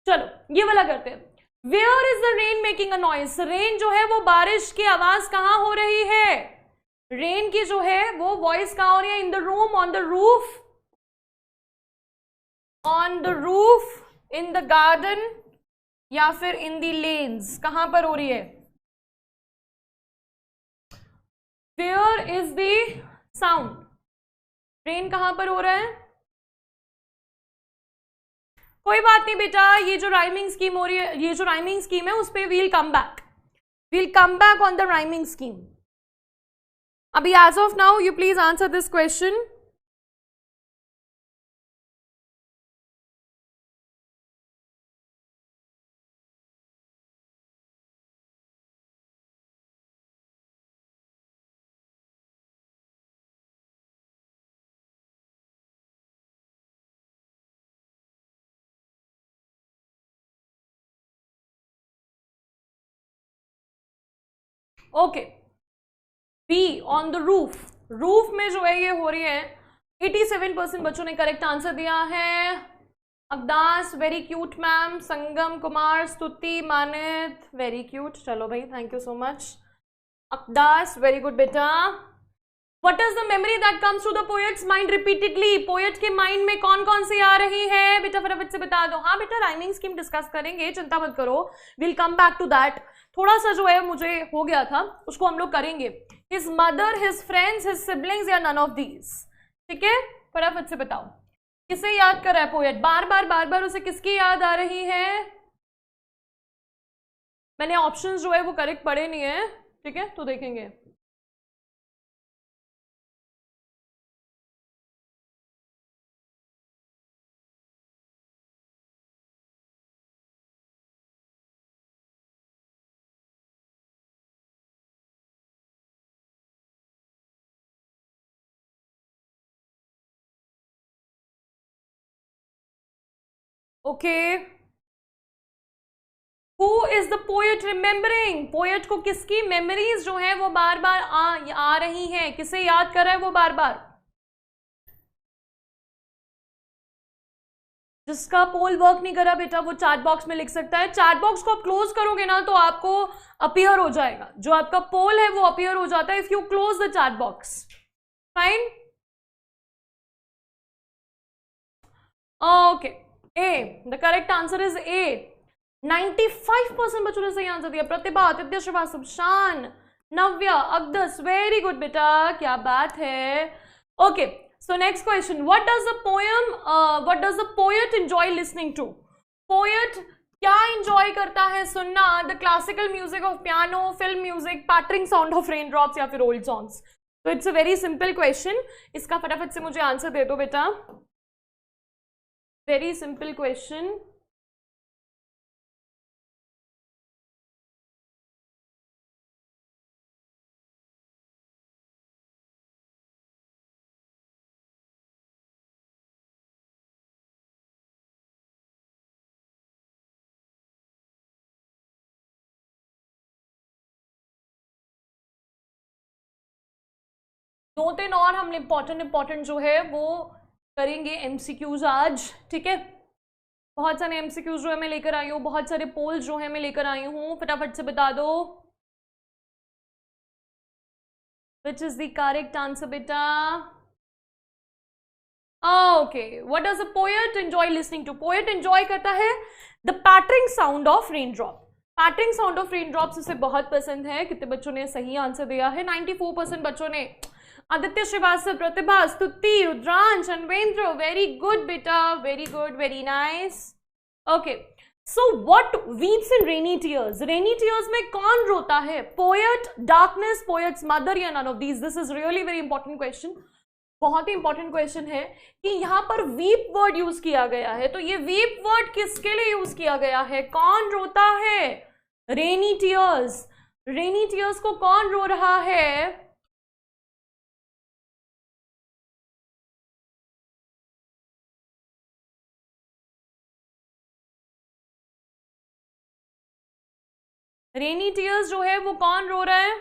[SPEAKER 2] चलो ये वाला करते हैं। Where is the rain making a noise? Rain जो है वो बारिश की आवाज कहाँ हो रही है? रेन की जो है वो वॉइस कहाँ हो रही है? In the room, on the roof, in the garden, या फिर इन द लेन्स, कहां पर हो रही है? Where is the sound? Rain कहां पर हो रहा है? कोई बात नहीं बेटा, ये जो राइमिंग स्कीम हो रही है, ये जो राइमिंग स्कीम है उस पे we'll come back on the rhyming scheme. अभी as of now you please answer this question. Okay, be on the roof में जो है ये हो रही है। 87% बच्चों ने करेक्ट आंसर दिया है। अब्दास very cute ma'am, Sangam Kumar, Stuti, Manit very cute, चलो भाई थैंक यू सो मच। अब्दास वेरी गुड बेटा। What is the memory that comes to the poet's mind repeatedly? Poet के माइंड में कौन कौन सी आ रही है बेटा, फटाफट से बता दो। हाँ बेटा, राइमिंग स्कीम डिस्कस करेंगे, चिंता मत करो, will come back to that. थोड़ा सा जो है मुझे हो गया था, उसको हम लोग करेंगे। His mother, his friends, his siblings, या नन ऑफ दीज, ठीक है। फटाफट से बताओ किसे याद कर रहा है पोएट, बार बार उसे किसकी याद आ रही है? मैंने ऑप्शंस जो है वो करेक्ट पढ़े नहीं है, ठीक है, तो देखेंगे। Okay, who is the poet remembering? Poet को किसकी मेमोरीज जो है वो बार बार आ रही हैं, किसे याद कर रहा है वो बार बार? जिसका पोल वर्क नहीं करा बेटा वो चैट बॉक्स में लिख सकता है। चैट बॉक्स को आप क्लोज करोगे ना तो आपको अपीयर हो जाएगा, जो आपका पोल है वो अपीयर हो जाता है if you close the chat box. Fine, okay, A, the correct answer is a. 95% बच्चों ने सही आंसर दिया। प्रतिभा, आदित्य श्रीवास्तव, शान, नव्या, अगदस, वेरी गुड बेटा, क्या बात है। Okay, so next question, what does the poet enjoy listening to? Poet क्या enjoy करता है सुनना? The classical music of piano, film music, pattering sound of raindrops या फिर old songs? So it's a very simple question. इसका फटाफट से मुझे आंसर दे दो बेटा। Very simple question. दो तीन और हम इंपॉर्टेंट जो है वो करेंगे एमसीक्यूज आज, ठीक है। बहुत सारे एमसीक्यूज जो है मैं लेकर आई हूँ, बहुत सारे पोल्स जो है मैं लेकर आई हूँ, फटाफट से बता दो which is the correct answer बेटा। Okay, what does a poet enjoy listening to? Poet enjoy करता है the pattering sound of raindrop. Pattering sound of raindrops उसे बहुत पसंद है। कितने बच्चों ने सही आंसर दिया है? 94% बच्चों ने। आदित्य श्रीवास्तव, प्रतिभा, स्तुति, रुद्रांश, अनवेंद्र, वेरी गुड बेटा, very good, very nice. Okay, so what weeps in rainy tears? Rainy tears में कौन रोता है? पोएट, डार्कनेस, पोएट्स मदर या none of these? This is really very important question, बहुत ही इंपॉर्टेंट क्वेश्चन है कि यहाँ पर वीप वर्ड यूज किया गया है, तो ये वीप वर्ड किसके लिए यूज किया गया है? कौन रोता है? रेनी टीयर्स। रेनी टीयर्स को कौन रो रहा है? रेनी टीयर्स जो है वो कौन रो रहा है?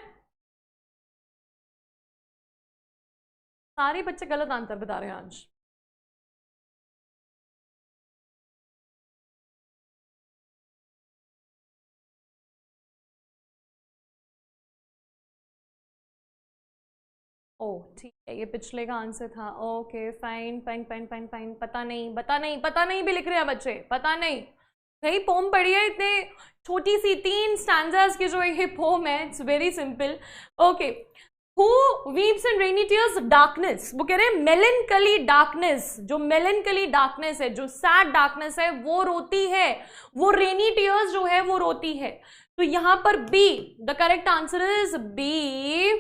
[SPEAKER 2] सारे बच्चे गलत आंसर बता रहे हैं आज। ओह ठीक है, ये पिछले का आंसर था। Okay fine fine fine fine fine, पता नहीं पता नहीं पता नहीं भी लिख रहे हैं बच्चे, पता नहीं। सही पोम पढ़ी है, इतने छोटी सी 3 स्टैंजास की जो ये पोम है, it's very simple. Okay, who weeps in rainy tears? Darkness. वो कह रहे हैं मेलनकली डार्कनेस, जो मेलनकली डार्कनेस है, जो सैड डार्कनेस है वो रोती है, वो रेनी टीयर्स जो है वो रोती है। तो यहां पर B, the correct answer is B.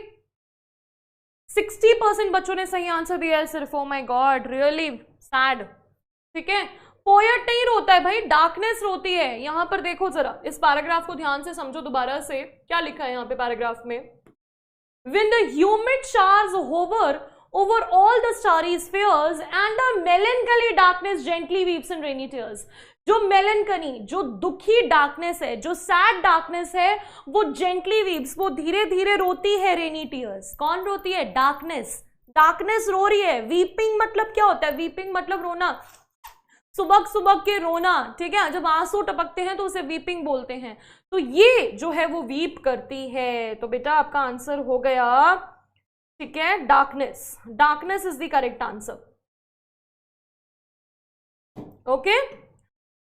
[SPEAKER 2] 60% बच्चों ने सही आंसर दिया है सिर्फ। Oh my God, really sad. ठीक है, पोएट नहीं रोता है भाई, डार्कनेस रोती है। यहां पर देखो जरा, इस पैराग्राफ को ध्यान से समझो दोबारा से, क्या लिखा है यहाँ पे पैराग्राफ में? When the humid showers hover over all the starry spheres and the melancholy darkness gently weeps in rainy tears. जो मेलनकली, जो दुखी डार्कनेस है, जो सैड डार्कनेस है, वो जेंटली वीप्स, वो धीरे धीरे रोती है रेनी टीयर्स। कौन रोती है? डार्कनेस। डार्कनेस रो रही है। वीपिंग मतलब क्या होता है? वीपिंग मतलब रोना, सुबक सुबक के रोना, ठीक है। जब आंसू टपकते हैं तो उसे वीपिंग बोलते हैं। तो ये जो है वो वीप करती है। तो बेटा आपका आंसर हो गया, ठीक है, darkness. Darkness is the correct answer. Okay,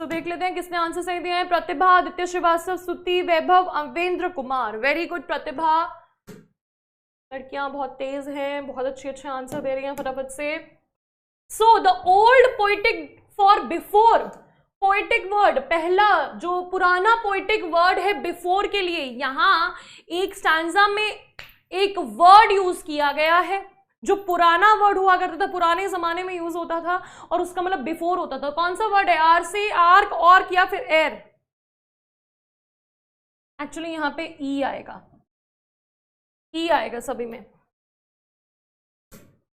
[SPEAKER 2] तो देख लेते हैं किसने आंसर सही दिया है। प्रतिभा, आदित्य श्रीवास्तव, स्तुति, वैभव, अवेंद्र कुमार। वेरी गुड प्रतिभा, लड़कियां बहुत तेज हैं, बहुत अच्छे अच्छे आंसर दे रही हैं फटाफट से। So the old poetic for before, poetic word, पहला जो पुराना पोइटिक वर्ड है बिफोर के लिए, यहां एक स्टैंजा में एक वर्ड यूज किया गया है जो पुराना वर्ड हुआ करता था, पुराने जमाने में यूज होता था, और उसका मतलब बिफोर होता था। कौन सा वर्ड है? आर से आर्क, और या फिर एयर। एक्चुअली यहां पे ई आएगा, ई आएगा सभी में।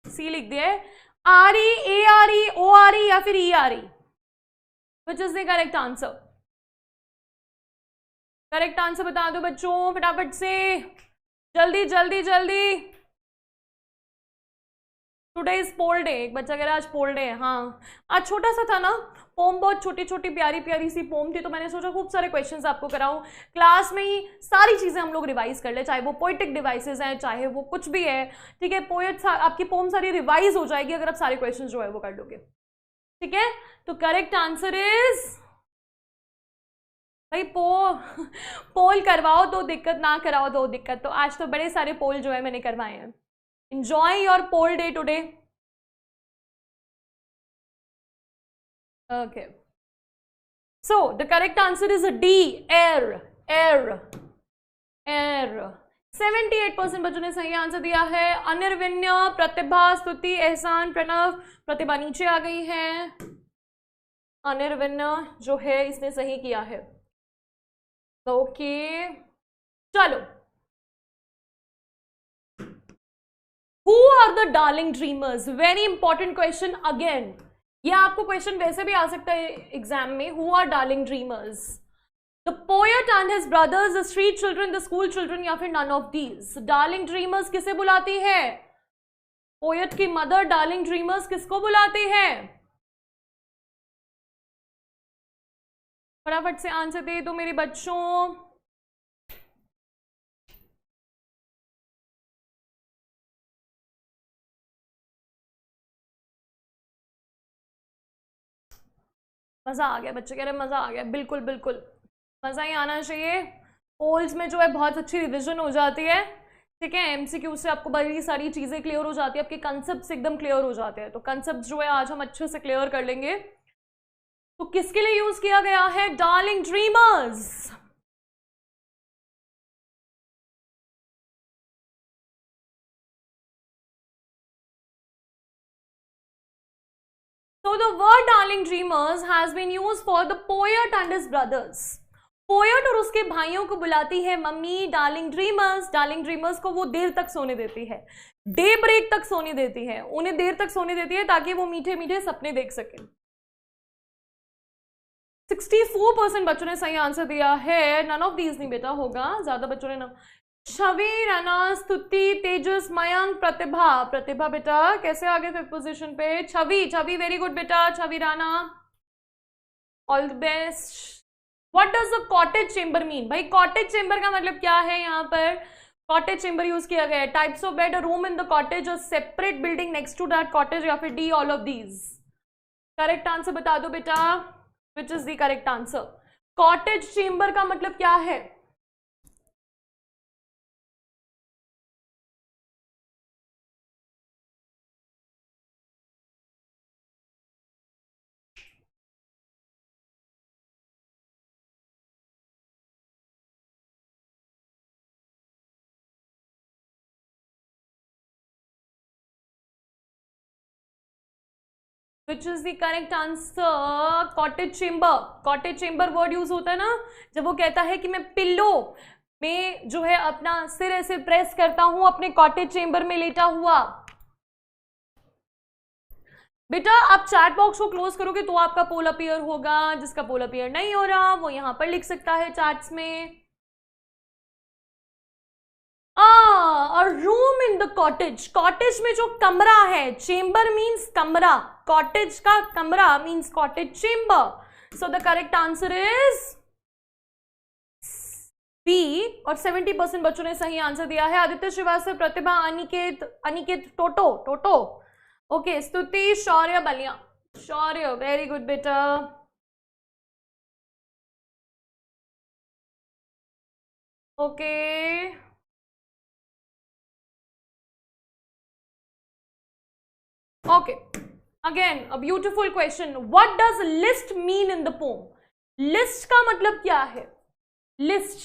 [SPEAKER 2] सी लिख दिया है। R E, A R E, O R E या फिर E R E? Which is the correct answer? Correct answer बता दो बच्चों फटाफट से, जल्दी जल्दी जल्दी। टुडे इज पोल डे, एक बच्चा कह रहा है आज पोल डे है। हाँ, आज छोटा सा था ना पोम, बहुत छोटी छोटी प्यारी प्यारी सी पोम थी, तो मैंने सोचा खूब सारे क्वेश्चंस आपको कराऊं, क्लास में ही सारी चीजें हम लोग रिवाइज कर ले, चाहे वो पोएटिक डिवाइसेस हैं, चाहे वो कुछ भी है, ठीक है। पोएट आपकी पोम सारी रिवाइज हो जाएगी अगर आप सारे क्वेश्चन जो है वो कर लोगे, ठीक है। तो करेक्ट आंसर इज भाई पोल करवाओ तो दिक्कत, ना कराओ तो दिक्कत। तो आज तो बड़े सारे पोल जो है मैंने करवाए हैं। Enjoy your poll day today. Okay. So the correct answer is D. Air. Air. Air. 78% बच्चों ने सही आंसर दिया है। अनिर्विन्य, प्रतिभा, स्तुति, एहसान, प्रणव, प्रतिभा नीचे आ गई है। अनिर्विन्य जो है इसने सही किया है। ओके, चलो। Who are the darling dreamers? Very important question again. ये आपको क्वेश्चन वैसे भी आ सकता है एग्जाम में। Who are darling dreamers? The poet and his brothers, the street children, the school children, या फिर none of these. Darling dreamers किसे बुलाती है? पोएट की मदर डार्लिंग ड्रीमर्स किसको बुलाती है? फटाफट से आंसर दे दो मेरे बच्चों। मजा आ गया, बच्चे कह रहे मजा आ गया। बिल्कुल बिल्कुल मजा ही आना चाहिए। पोल्स में जो है बहुत अच्छी रिविजन हो जाती है, ठीक है। एमसीक्यू से आपको बड़ी सारी चीजें क्लियर हो जाती है, आपके कंसेप्ट एकदम क्लियर हो जाते हैं। तो कंसेप्ट जो है आज हम अच्छे से क्लियर कर लेंगे। तो किसके लिए यूज किया गया है darling dreamers? So the word darling dreamers has been used for the poet and his brothers. Poet और उसके भाइयों को बुलाती है mummy darling dreamers. Darling dreamers को वो देर तक सोने देती है, डे ब्रेक तक सोने देती है, उन्हें देर तक सोने देती है ताकि वो मीठे मीठे सपने देख सके। 64% बच्चों ने सही आंसर दिया है। नन ऑफ दीज नहीं बेटा होगा, ज्यादा बच्चों ने ना। छवि, राना, स्तुति, तेजस, मयंक, प्रतिभा। प्रतिभा बेटा कैसे आ गए 5th पोजीशन पे? छवि, छवि वेरी गुड बेटा। Chhavi Rana all the best. What does a cottage chamber mean? भाई कॉटेज चेंबर का मतलब क्या है? यहाँ पर कॉटेज चेंबर यूज किया गया है। Types of bed, a room in the cottage, a separate building next to that cottage, या फिर D all of these. Correct answer बता दो बेटा, which is the correct answer? Cottage chamber का मतलब क्या है? Which is the correct answer? Cottage chamber. Cottage chamber word use होता है ना जब वो कहता है कि मैं पिल्लो में जो है अपना सिर ऐसे प्रेस करता हूं अपने कॉटेज चेंबर में लेटा हुआ। बेटा आप चैट बॉक्स को क्लोज करोगे तो आपका पोल अपीयर होगा, जिसका पोल अपीयर नहीं हो रहा वो यहां पर लिख सकता है चैट्स में। और room in the cottage, cottage में जो कमरा है, चेंबर मीन्स कमरा, कॉटेज का कमरा means cottage chamber. So the correct answer is B. और 70% बच्चों ने सही आंसर दिया है। Aditya Srivastava, Pratibha, Aniket, Aniket Toto, Toto okay, Stuti, Shaurya, Ballia. Shaurya very good बेटा। Okay Okay, again a beautiful question. What does list mean in the poem? List का मतलब क्या है? List,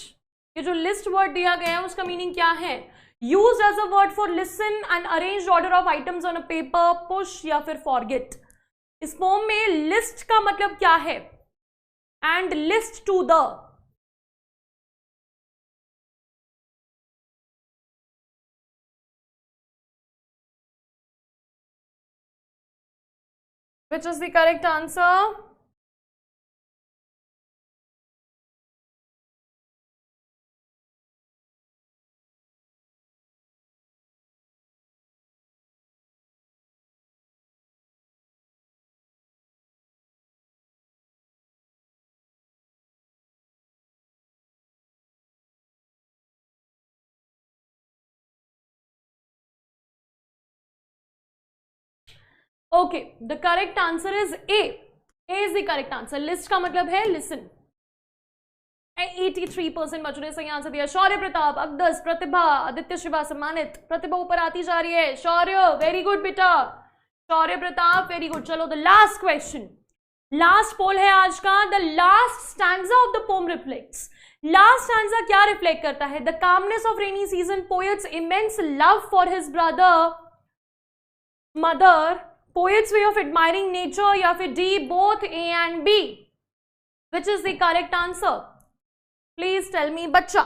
[SPEAKER 2] ये जो list word दिया गया है उसका मीनिंग क्या है? Used as a word for listen and arranged order of items on a paper, push या फिर forget. इस poem में list का मतलब क्या है? And list to the, which is the correct answer? Okay, the correct answer is a is the correct answer. List का मतलब है लिसन। 83% बच्चों ने सही आंसर दिया। शौर्य प्रताप, अग्दस, प्रतिभा, आदित्य शिवा सम्मानित। प्रतिभा ऊपर आती जा रही है। शौर्य वेरी गुड बेटा, शौर्य प्रताप वेरी गुड। चलो the last question, last poll है आज का। The last stanza of the poem reflects. Last stanza क्या रिफ्लेक्ट करता है? The calmness of rainy season, poet's immense love for his brother mother, poet's way of admiring nature, या फिर D both A and B? Which is the correct answer? Please tell me बच्चा।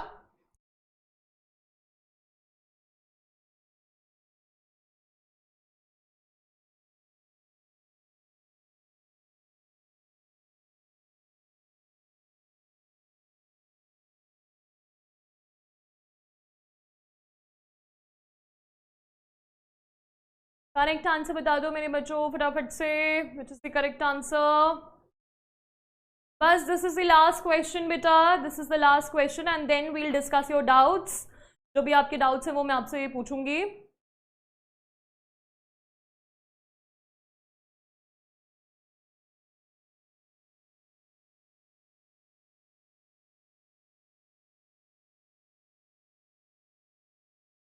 [SPEAKER 2] Correct answer बता दो मेरे बच्चों फटाफट से, which is the correct answer. बस this is the last question बेटा, this is the last question and then we'll discuss your doubts. जो भी आपके डाउट्स हैं वो मैं आपसे पूछूंगी।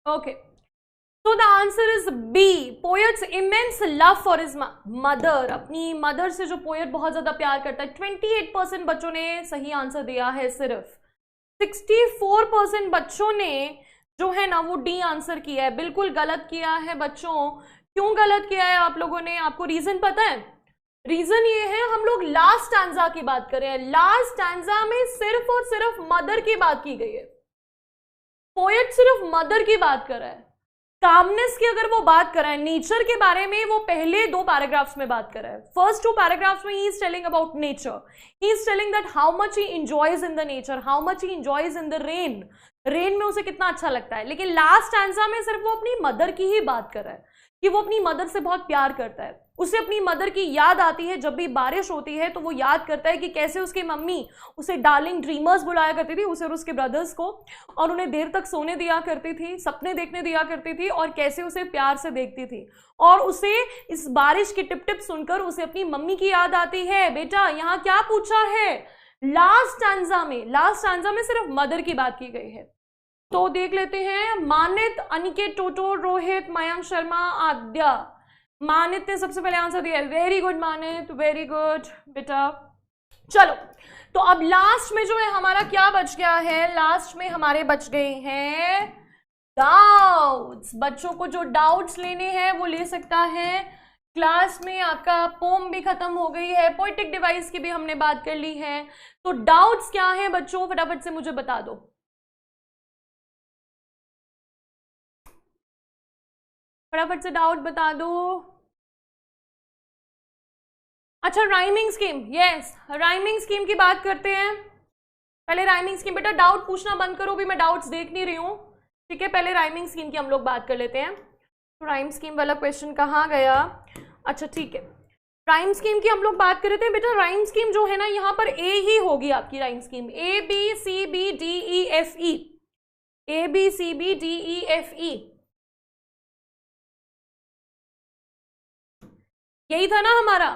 [SPEAKER 2] Okay, so the answer is B. Poet's immense love for his mother. अपनी मदर से जो पोएट बहुत ज्यादा प्यार करता है। 28% बच्चों ने सही आंसर दिया है। सिर्फ 64% बच्चों ने जो है ना वो डी आंसर किया है। बिल्कुल गलत किया है बच्चों। क्यों गलत किया है आप लोगों ने? आपको रीजन पता है? रीजन ये है, हम लोग लास्ट स्टैंजा की बात कर रहे हैं। लास्ट स्टैंजा में सिर्फ और सिर्फ मदर की बात की गई है। पोएट सिर्फ मदर की बात कर रहा है। कामनेस की अगर वो बात कर रहा है, नेचर के बारे में, वो पहले 2 पैराग्राफ्स में बात कर रहा है। फर्स्ट 2 पैराग्राफ्स में he is telling about nature, he is telling that how much he enjoys in the nature, how much he enjoys in the rain, rain में उसे कितना अच्छा लगता है। लेकिन लास्ट स्टैंजा में सिर्फ वो अपनी मदर की ही बात कर रहा है कि वो अपनी मदर से बहुत प्यार करता है। उसे अपनी मदर की याद आती है। जब भी बारिश होती है तो वो याद करता है कि कैसे उसकी मम्मी उसे डार्लिंग ड्रीमर्स बुलाया करती थी, उसे और उसके ब्रदर्स को, और उन्हें देर तक सोने दिया करती थी, सपने देखने दिया करती थी, और कैसे उसे प्यार से देखती थी। और उसे इस बारिश की टिप टिप सुनकर उसे अपनी मम्मी की याद आती है। बेटा यहाँ क्या पूछा है? लास्ट स्टैंजा में सिर्फ मदर की बात की गई है। तो देख लेते हैं। मानित, अनिकेत, टोटो, रोहित, मयंक शर्मा, आद्या। मानित ने सबसे पहले आंसर दिया है। वेरी गुड मानित, वेरी गुड बेटा। चलो, तो अब लास्ट में जो है हमारा क्या बच गया है? लास्ट में हमारे बच गए हैं डाउट्स। बच्चों को जो डाउट्स लेने हैं वो ले सकता है। क्लास में आपका पोम भी खत्म हो गई है, पोएटिक डिवाइस की भी हमने बात कर ली है। तो डाउट्स क्या है बच्चों, फटाफट से मुझे बता दो। फटाफट से डाउट बता दो। अच्छा, rhyming scheme, yes, rhyming scheme की बात करते हैं। पहले राइमिंग स्कीम, बेटा डाउट पूछना बंद करो, भी मैं डाउट्स देख नहीं रही हूं, ठीक है। पहले राइमिंग स्कीम की हम लोग बात कर लेते हैं। तो राइम स्कीम वाला क्वेश्चन कहाँ गया? अच्छा ठीक है, राइम स्कीम की हम लोग बात कर रहे थे। बेटा राइम स्कीम जो है ना, यहाँ पर ए ही होगी आपकी rhyme scheme. A B C B D E F E, A B C B D E F E, यही था ना हमारा।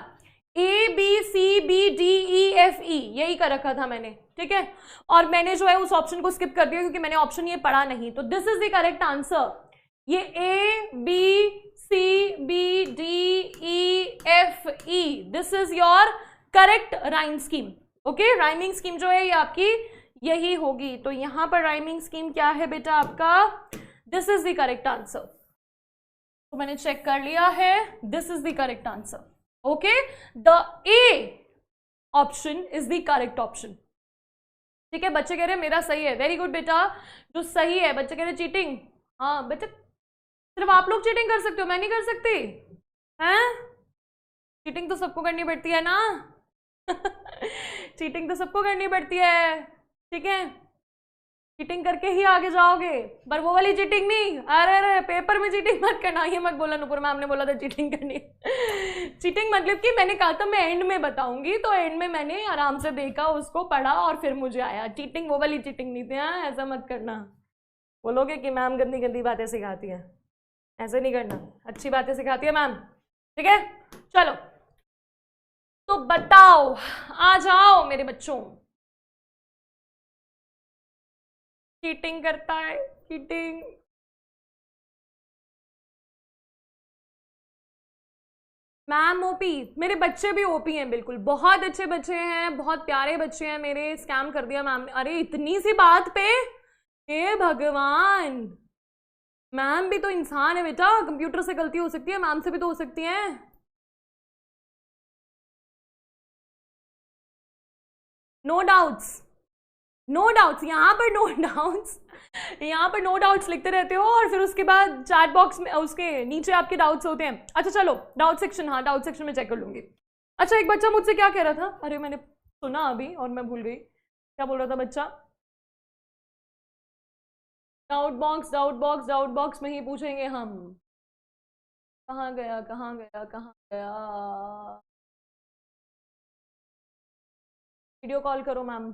[SPEAKER 2] A B C B D E F E, यही कर रखा था मैंने, ठीक है। और मैंने जो है उस ऑप्शन को स्किप कर दिया क्योंकि मैंने ऑप्शन ये पढ़ा नहीं। तो this is the correct answer. ये A B C B D E F E, this is your correct rhyme scheme. Okay, rhyming scheme जो है ये आपकी यही होगी। तो यहां पर राइमिंग स्कीम क्या है बेटा आपका? This is the correct answer. तो मैंने चेक कर लिया है, this is the correct answer. Okay, the A option is the correct option, ठीक है। बच्चे कह रहे हैं मेरा सही है, वेरी गुड बेटा। जो सही है, बच्चे कह रहे चीटिंग, हाँ बच्चे सिर्फ आप लोग चीटिंग कर सकते हो, मैं नहीं कर सकती हैं? चीटिंग तो सबको करनी पड़ती है ना चीटिंग तो सबको करनी पड़ती है, ठीक है। चीटिंग करके ही आगे जाओगे, पर वो वाली चीटिंग नहीं। अरे पेपर में चीटिंग मत करना, ये मत बोला नुपुर मैम ने बोला था चीटिंग करनी चीटिंग मतलब कि मैंने कहा था मैं एंड में बताऊंगी, तो एंड में मैंने आराम से देखा, उसको पढ़ा और फिर मुझे आया। चीटिंग वो वाली चीटिंग नहीं थी, हाँ ऐसा मत करना। बोलोगे कि मैम गंदी गंदी बातें सिखाती है, ऐसे नहीं करना, अच्छी बातें सिखाती है मैम। ठीक है, चलो तो बताओ, आ जाओ मेरे बच्चों। चीटिंग करता है, चीटिंग। मैम ओपी, मेरे बच्चे भी ओपी हैं, बिल्कुल बहुत अच्छे बच्चे हैं, बहुत प्यारे बच्चे हैं मेरे। स्कैम कर दिया मैम ने, अरे इतनी सी बात पे, हे भगवान। मैम भी तो इंसान है बेटा, कंप्यूटर से गलती हो सकती है, मैम से भी तो हो सकती है। नो डाउट्स, नो डाउट्स, यहाँ पर नो डाउट्स, यहाँ पर नो डाउट्स लिखते रहते हो और फिर उसके बाद चैट बॉक्स में उसके नीचे आपके डाउट्स होते हैं। अच्छा चलो डाउट सेक्शन, हाँ डाउट सेक्शन में चेक कर लूंगी। अच्छा एक बच्चा मुझसे क्या कह रहा था, अरे मैंने सुना अभी और मैं भूल गई, क्या बोल रहा था बच्चा? Doubt box, doubt box, doubt box में ही पूछेंगे हम। कहाँ गया, कहाँ गया, कहाँ गया? वीडियो कॉल करो मैम।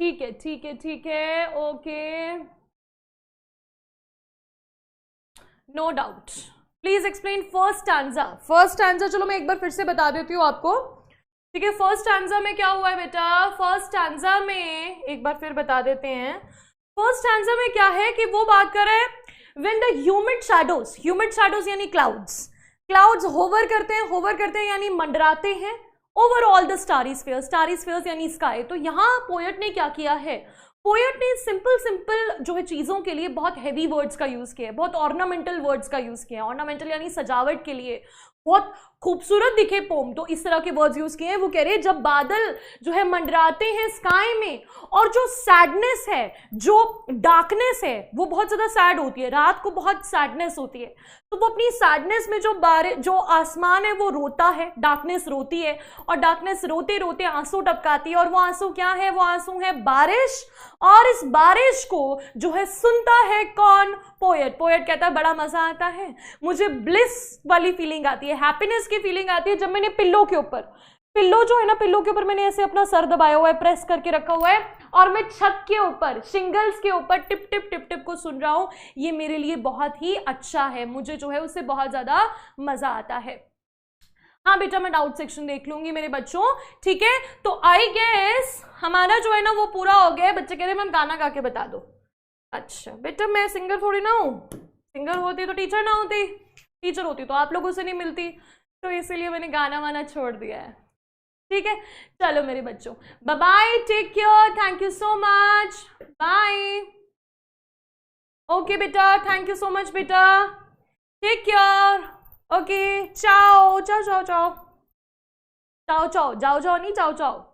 [SPEAKER 2] ठीक है, ठीक है, ठीक है, okay, no doubt. Please explain first stanza. First stanza चलो मैं एक बार फिर से बता देती हूँ आपको, ठीक है। फर्स्ट स्टैंजा में क्या हुआ है बेटा? फर्स्ट स्टैंजा में एक बार फिर बता देते हैं। फर्स्ट स्टैंजा में क्या है कि वो बात कर रहे हैं व्हेन द ह्यूमिड शैडोज यानी क्लाउड्स होवर करते हैं यानी मंडराते हैं over all the starry spheres यानी स्काई। तो यहाँ पोएट ने क्या किया है? पोएट ने सिंपल जो है चीजों के लिए बहुत हैवी वर्ड्स का यूज किया है, बहुत ऑर्नामेंटल वर्ड्स का यूज किया है। ऑर्नामेंटल यानी सजावट के लिए बहुत खूबसूरत दिखे पोम, तो इस तरह के वर्ड्स यूज किए हैं। वो कह रहे हैं जब बादल जो है मंडराते हैं स्काई में, और जो सैडनेस है, जो डार्कनेस है, वो बहुत ज्यादा सैड होती है, रात को बहुत सैडनेस होती है, तो वो अपनी सैडनेस में जो आसमान है वो रोता है, डार्कनेस रोती है, और डार्कनेस रोते रोते आंसू टपकाती है, और वो आंसू क्या है? वो आंसू है बारिश। और इस बारिश को जो है सुनता है कौन? पोएट। पोएट कहता है बड़ा मजा आता है, मुझे ब्लिस वाली फीलिंग आती है, हैप्पीनेस की फीलिंग आती है जब मैंने पिल्लो जो है ना, पिल्लो के ऊपर मैंने ऐसे अपना सर दबाया हुआ है, प्रेस करके रखा हुआ है, और मैं छत के ऊपर, शिंगल्स के ऊपर टिप टिप टिप टिप को सुन रहा हूं। ये मेरे लिए बहुत ही अच्छा है, मुझे जो है उससे बहुत ज्यादा मजा आता है। हाँ बेटा मैं डाउट सेक्शन देख लूंगी मेरे बच्चों, ठीक है। तो आई गेस हमारा जो है ना वो पूरा हो गया है। बच्चे कह रहे हैं मैम गाना गा के बता दो। अच्छा बेटा मैं सिंगर थोड़ी ना हूँ, सिंगर होती तो टीचर ना होती, टीचर होती तो आप लोगों से नहीं मिलती, तो इसीलिए मैंने गाना वाना छोड़ दिया है, ठीक है। चलो मेरे बच्चों bye bye, take care, thank you so much, bye. Okay बेटा, थैंक यू सो मच बेटा, take care, okay, ciao ciao ciao ciao ciao चाओ, जाओ जाओ नहीं, चाओ चाओ।